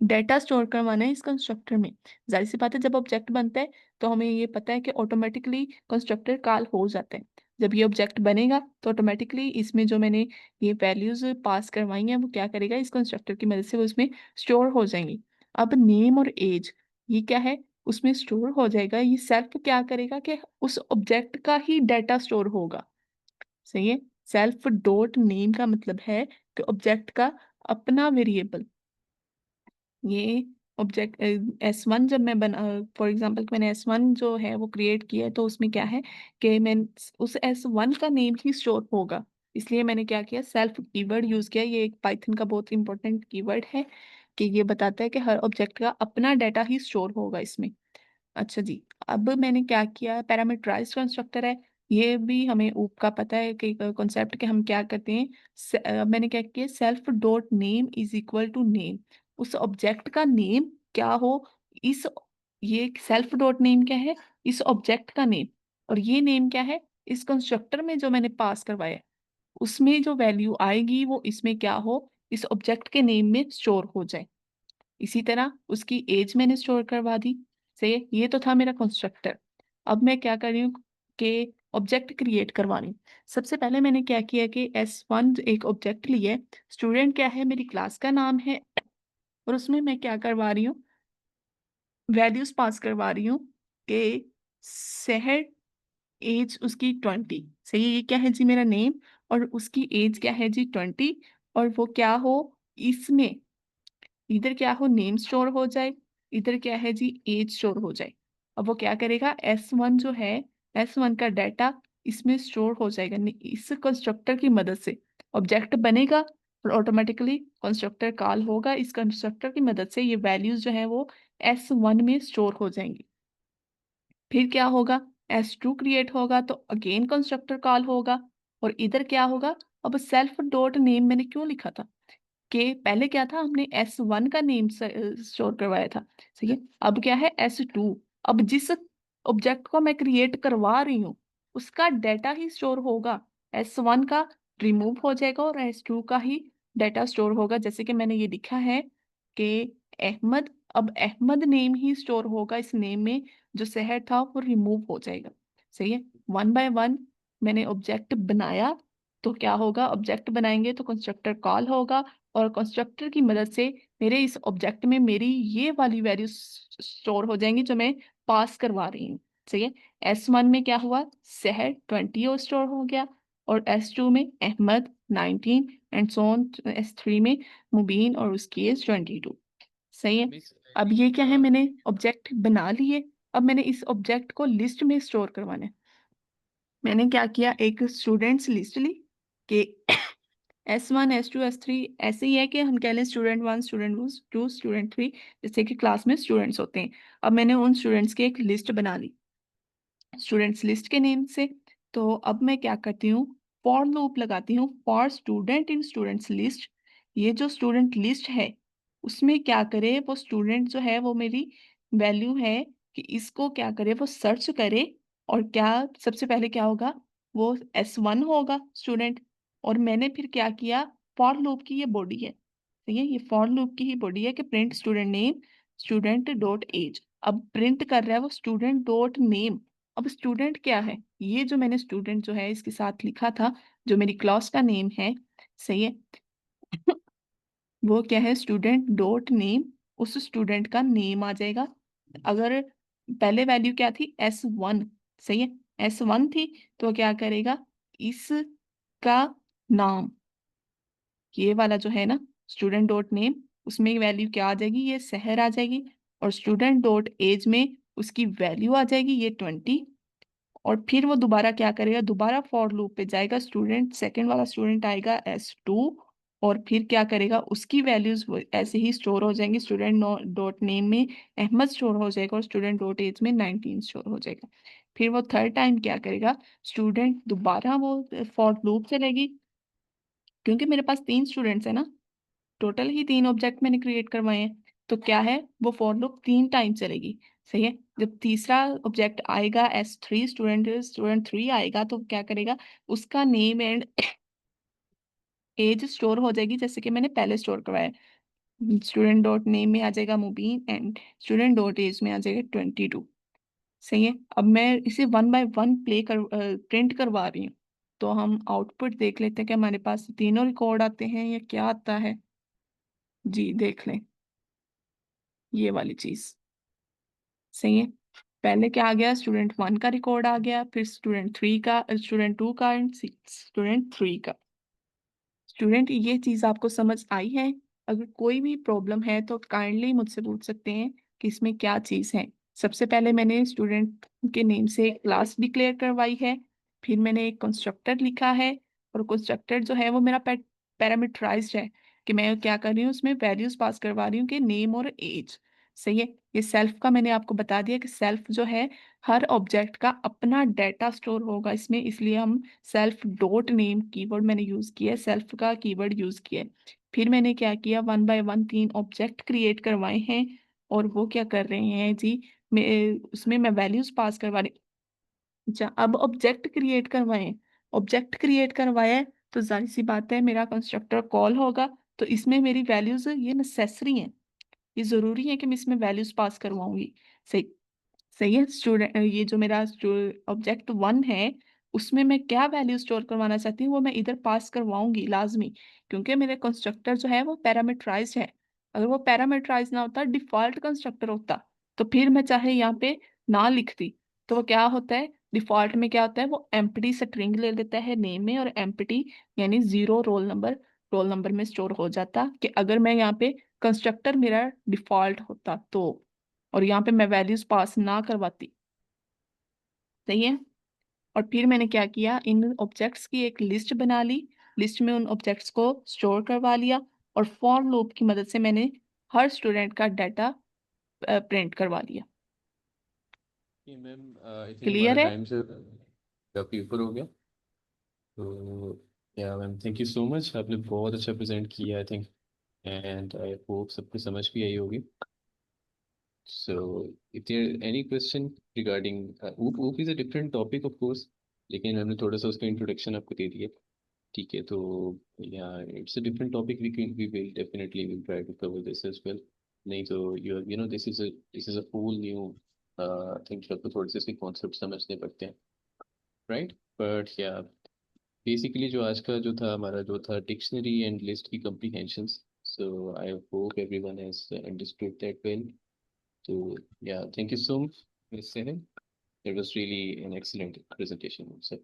डेटा स्टोर करवाना है इस कंस्ट्रक्टर में। जाहिर सी बात है, जब ऑब्जेक्ट बनता है तो हमें ये पता है कि ऑटोमेटिकली कंस्ट्रक्टर कॉल हो जाता है। जब ये ऑब्जेक्ट बनेगा तो ऑटोमेटिकली इसमें जो मैंने ये वैल्यूज पास करवाई हैं वो क्या करेगा, इस कंस्ट्रक्टर की मदद से वो इसमें स्टोर हो जाएंगी। अब नेम और एज ये क्या है, उसमें स्टोर हो जाएगा। ये सेल्फ क्या करेगा कि उस ऑब्जेक्ट का ही डाटा स्टोर होगा। सही है। सेल्फ डॉट नेम का मतलब है कि ऑब्जेक्ट का अपना वेरिएबल। ये ऑब्जेक्ट S1 जब मैं बना, फॉर एग्जांपल मैंने S1 जो है वो क्रिएट किया है, तो उसमें क्या है कि मैं उस S1 का नेम ही स्टोर होगा। इसलिए मैंने क्या किया, सेल्फ कीवर्ड यूज किया। ये एक पाइथन का बहुत इंपॉर्टेंट कीवर्ड है कि ये बताता है कि हर ऑब्जेक्ट का अपना डाटा ही स्टोर होगा इसमें। अच्छा जी, अब मैंने क्या किया, पैरामीटराइज्ड कंस्ट्रक्टर है। ये भी हमें ऊप का पता है कि कॉन्सेप्ट के हम क्या करते हैं। मैंने क्या किया, self dot name is equal to name, उस ऑब्जेक्ट का नेम क्या हो, इस ये सेल्फ डॉट नेम क्या है, इस ऑब्जेक्ट का नेम, और ये नेम क्या है, इस कंस्ट्रक्टर में जो मैंने पास करवाया है। उसमें जो वैल्यू आएगी वो इसमें क्या हो, इस ऑब्जेक्ट के नेम में स्टोर हो जाए। इसी तरह उसकी एज मैंने स्टोर करवा दी। सही है, ये तो था मेरा कंस्ट्रक्टर। अब मैं क्या कर रही हूँ कि ऑब्जेक्ट क्रिएट करवा रही हूँ। सबसे पहले मैंने क्या किया कि S1 एक ऑब्जेक्ट लिया है, स्टूडेंट क्या है, मेरी क्लास का नाम है, और उसमें मैं क्या करवा रही हूँ, वैल्यूज पास करवा रही हूँ कि शहर, एज उसकी 20। सही है, ये क्या है जी, मेरा नेम, और उसकी एज क्या है जी 20, और वो क्या हो, इसमें इधर क्या हो, नेम स्टोर हो जाए, इधर क्या है जी, एज स्टोर हो जाए। अब वो क्या करेगा, S1 जो है, S1 का डाटा इसमें स्टोर हो जाएगा। इस कंस्ट्रक्टर की मदद से ऑब्जेक्ट बनेगा और ऑटोमेटिकली कंस्ट्रक्टर कॉल होगा। इस कंस्ट्रक्टर की मदद से ये वैल्यूज जो है वो S1 में स्टोर हो जाएंगी। फिर क्या होगा, S2 क्रिएट होगा तो अगेन कंस्ट्रक्टर कॉल होगा, और इधर क्या होगा, अब सेल्फ डॉट नेम मैंने क्यों लिखा था कि पहले क्या था, हमने S1 का नेम स्टोर करवाया था। ठीक है, अब क्या है S2। अब जिस ऑब्जेक्ट को मैं क्रिएट करवा रही हूँ उसका डाटा ही स्टोर होगा, S1 का रिमूव हो जाएगा और S2 का ही डाटा स्टोर होगा। जैसे कि मैंने ये लिखा है कि अहमद, अब अहमद नेम ही स्टोर होगा इस नेम में, जो शहर था वो रिमूव हो जाएगा। सही है, वन बाय वन मैंने ऑब्जेक्ट बनाया, तो क्या होगा, ऑब्जेक्ट बनाएंगे तो कंस्ट्रक्टर कॉल होगा, और कंस्ट्रक्टर की मदद से मेरे इस ऑब्जेक्ट में मेरी ये वाली वैल्यू स्टोर हो जाएंगी जो मैं पास करवा रही हूँ। सही है, S1 में क्या हुआ, शहर 20 और स्टोर हो गया, और S2 में Ahmad 19, and so on. S3 में मुबीन और उसकी एज 22। सही है,
मिस
अब ये क्या है, मैंने ऑब्जेक्ट बना लिए। अब मैंने इस ऑब्जेक्ट को लिस्ट में स्टोर करवाना है। मैंने क्या किया, एक स्टूडेंट्स लिस्ट ली कि S1 S2 S3, ऐसे ही है कि हम कह लें स्टूडेंट 1 स्टूडेंट 2 स्टूडेंट 3, जैसे कि क्लास में स्टूडेंट्स होते हैं। अब मैंने उन स्टूडेंट्स की एक लिस्ट बना ली स्टूडेंट्स लिस्ट के नेम से। तो अब मैं क्या करती हूँ, फॉर लूप लगाती हूँ, for student in students list. ये जो स्टूडेंट लिस्ट है उसमें क्या करे, वो स्टूडेंट जो है वो मेरी वैल्यू है कि इसको क्या करे, वो सर्च करे, और क्या सबसे पहले क्या होगा, वो S1 होगा स्टूडेंट। और मैंने फिर क्या किया, फॉर लूप की ये बॉडी है, ठीक है, ये फॉर लूप की ही बॉडी है कि print student name student dot age. अब प्रिंट कर रहा है वो स्टूडेंट डॉट नेम। अब स्टूडेंट क्या है, ये जो मैंने स्टूडेंट जो है इसके साथ लिखा था, जो मेरी क्लास का नेम है, सही है, वो क्या है, स्टूडेंट डॉट नेम, उस स्टूडेंट का नेम आ जाएगा। अगर पहले वैल्यू क्या थी, S1, सही है, S1 थी, तो क्या करेगा, इसका नाम, ये वाला जो है ना स्टूडेंट डॉट नेम, उसमें वैल्यू क्या आ जाएगी, ये शहर आ जाएगी, और स्टूडेंट डॉट एज में उसकी वैल्यू आ जाएगी ये 20। और फिर वो दोबारा क्या करेगा, दोबारा फॉर लूप पे जाएगा, स्टूडेंट सेकंड वाला स्टूडेंट आएगा S2, और फिर क्या करेगा, उसकी वैल्यूज ऐसे ही स्टोर हो जाएंगी, स्टूडेंट डॉट नेम में अहमद स्टोर हो जाएगा और स्टूडेंट डॉट एज में 19 स्टोर हो जाएगा। फिर वो थर्ड टाइम क्या करेगा, स्टूडेंट दोबारा वो फॉर लूप चलेगी, क्योंकि मेरे पास 3 स्टूडेंट्स है ना, टोटल ही 3 ऑब्जेक्ट मैंने क्रिएट करवाए हैं, तो क्या है, वो फॉर लूप 3 टाइम चलेगी। सही है, जब तीसरा ऑब्जेक्ट आएगा S3, स्टूडेंट 3 आएगा, तो क्या करेगा, उसका नेम एंड एज स्टोर हो जाएगी, जैसे कि मैंने पहले स्टोर करवाया। स्टूडेंट डॉट नेम में आ जाएगा मुबीन, एंड स्टूडेंट डॉट एज में आ जाएगा 22। सही है, अब मैं इसे वन बाय वन प्रिंट करवा रही हूँ, तो हम आउटपुट देख लेते हैं कि हमारे पास तीनों रिकॉर्ड आते हैं या क्या आता है। जी देख लें, ये वाली चीज, सही है, पहले क्या आ गया, स्टूडेंट 1 का रिकॉर्ड आ गया, फिर स्टूडेंट 3 का, स्टूडेंट 2 का, एंड स्टूडेंट 3 का। स्टूडेंट, ये चीज आपको समझ आई है? अगर कोई भी प्रॉब्लम है तो काइंडली मुझसे पूछ सकते हैं कि इसमें क्या चीज है। सबसे पहले मैंने स्टूडेंट के नेम से एक क्लास डिक्लेयर करवाई है, फिर मैंने एक कंस्ट्रक्टर लिखा है, और कंस्ट्रक्टर जो है वो मेरा पैरामीटराइज्ड है, कि मैं क्या कर रही हूँ, उसमें वैल्यूज पास करवा रही हूँ कि नेम और एज। सही है, ये सेल्फ का मैंने आपको बता दिया कि सेल्फ जो है हर ऑब्जेक्ट का अपना डाटा स्टोर होगा इसमें, इसलिए हम सेल्फ डॉट नेम कीवर्ड मैंने यूज किया है, सेल्फ का कीवर्ड यूज किया है। फिर मैंने क्या किया, one by one 3 object create करवाए हैं, और वो क्या कर रहे हैं जी, उसमें मैं वैल्यूज पास करवा रही। अच्छा, अब ऑब्जेक्ट क्रिएट करवाए, ऑब्जेक्ट क्रिएट करवाया है, तो जाहिर सी बात है मेरा कंस्ट्रक्टर कॉल होगा, तो इसमें मेरी वैल्यूज ये नेसेसरी हैं, ये जरूरी है कि मैं इसमें वैल्यूज पास करवाऊंगी। सही सही है स्टूडेंट। ये जो मेरा ऑब्जेक्ट 1 है, उसमें मैं क्या वैल्यू स्टोर करवाना चाहती हूँ वो मैं इधर पास करवाऊंगी लाजमी, क्योंकि मेरे कंस्ट्रक्टर जो है वो पैरामीटराइज्ड है। अगर वो पैरामीटराइज ना होता, डिफॉल्ट कंस्ट्रक्टर होता, तो फिर मैं चाहे यहाँ पे ना लिखती, तो वो क्या होता है डिफॉल्ट में, क्या होता है वो एम्प्टी स्ट्रिंग ले लेता है नेम में, और एम्प्टी यानी 0 रोल नंबर में स्टोर हो जाता, कि अगर मैं यहाँ पे कंस्ट्रक्टर मेरा डिफॉल्ट होता तो, और यहाँ पे मैं वैल्यूज पास ना करवाती। सही है। और फिर मैंने क्या किया, इन ऑब्जेक्ट्स की एक लिस्ट बना ली, लिस्ट में उन ऑब्जेक्ट्स को स्टोर करवा लिया, और फॉर लूप की मदद से मैंने हर स्टूडेंट का डाटा प्रिंट करवा लिया।
मैम आई थिंक हमारा
क्लियर है?
टाइम से काफी ऊपर हो गया, तो या ma'am thank you so much, आपने बहुत अच्छा प्रेजेंट किया I think, and I hope सबको समझ भी आई होगी। So, if there any question regarding OOP is a different topic of course, लेकिन हमने थोड़ा सा उसका इंट्रोडक्शन आपको दे दिया, ठीक है? तो या it's a different topic, we will definitely will try to cover this as well. नहीं तो you know this is a whole new thing, आपको थोड़े से इसके कॉन्सेप्ट समझने पड़ते हैं, राइट? बट या बेसिकली जो आज का जो था हमारा जो था डिक्शनरी एंड लिस्ट की comprehensions, so I hope everyone has understood that well. So yeah, thank you so much, Ms. Sehel. It was really an excellent presentation, sir.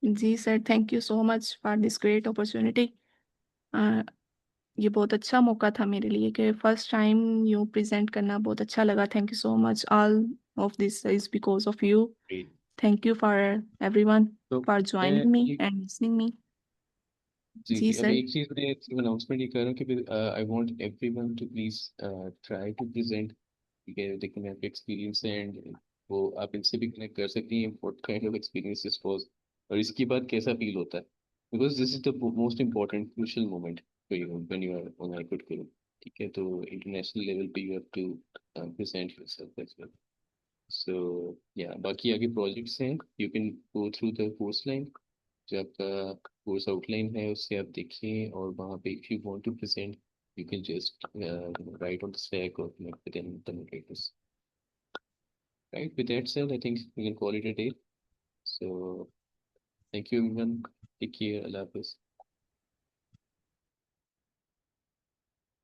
जी sir, thank you so much for this great opportunity. ये बहुत अच्छा मौका था मेरे लिए कि first time you present करना बहुत अच्छा लगा। Thank you so much, all of this is because of you.
Great.
Thank you for everyone
तो
फॉर
मैं
ज्वाइनिंग मी
एक
एंड लिसनिंग मी।
जी
जी
जी अब
सर।
एक चीज़ मैं सिर्फ अनाउंसमेंट ये कर रहा हूँ कि I want everyone to please try to present, ठीक है? देखिए मैं आपके एक्सपीरियंस है एंड वो आप इनसे भी कनेक्ट कर सकती हैं, what kind of experience this was, और इसके बाद कैसा फील होता है, because this is the most important crucial moment for you when you are on I could करो, ठीक है? तो इंटरनेशनल लेवल पे you have to present yourself as well. So या बाकी आगे प्रोजेक्ट्स हैं, you can go through the course line, जो आपका कोर्स आउटलाइन है उससे आप देखिए, और वहाँ पे if you want to present you can just write on the Slack or connect within the moderators. Right, with that said, I think we can call it a day. So thank you everyone, take care, Allah Hafiz.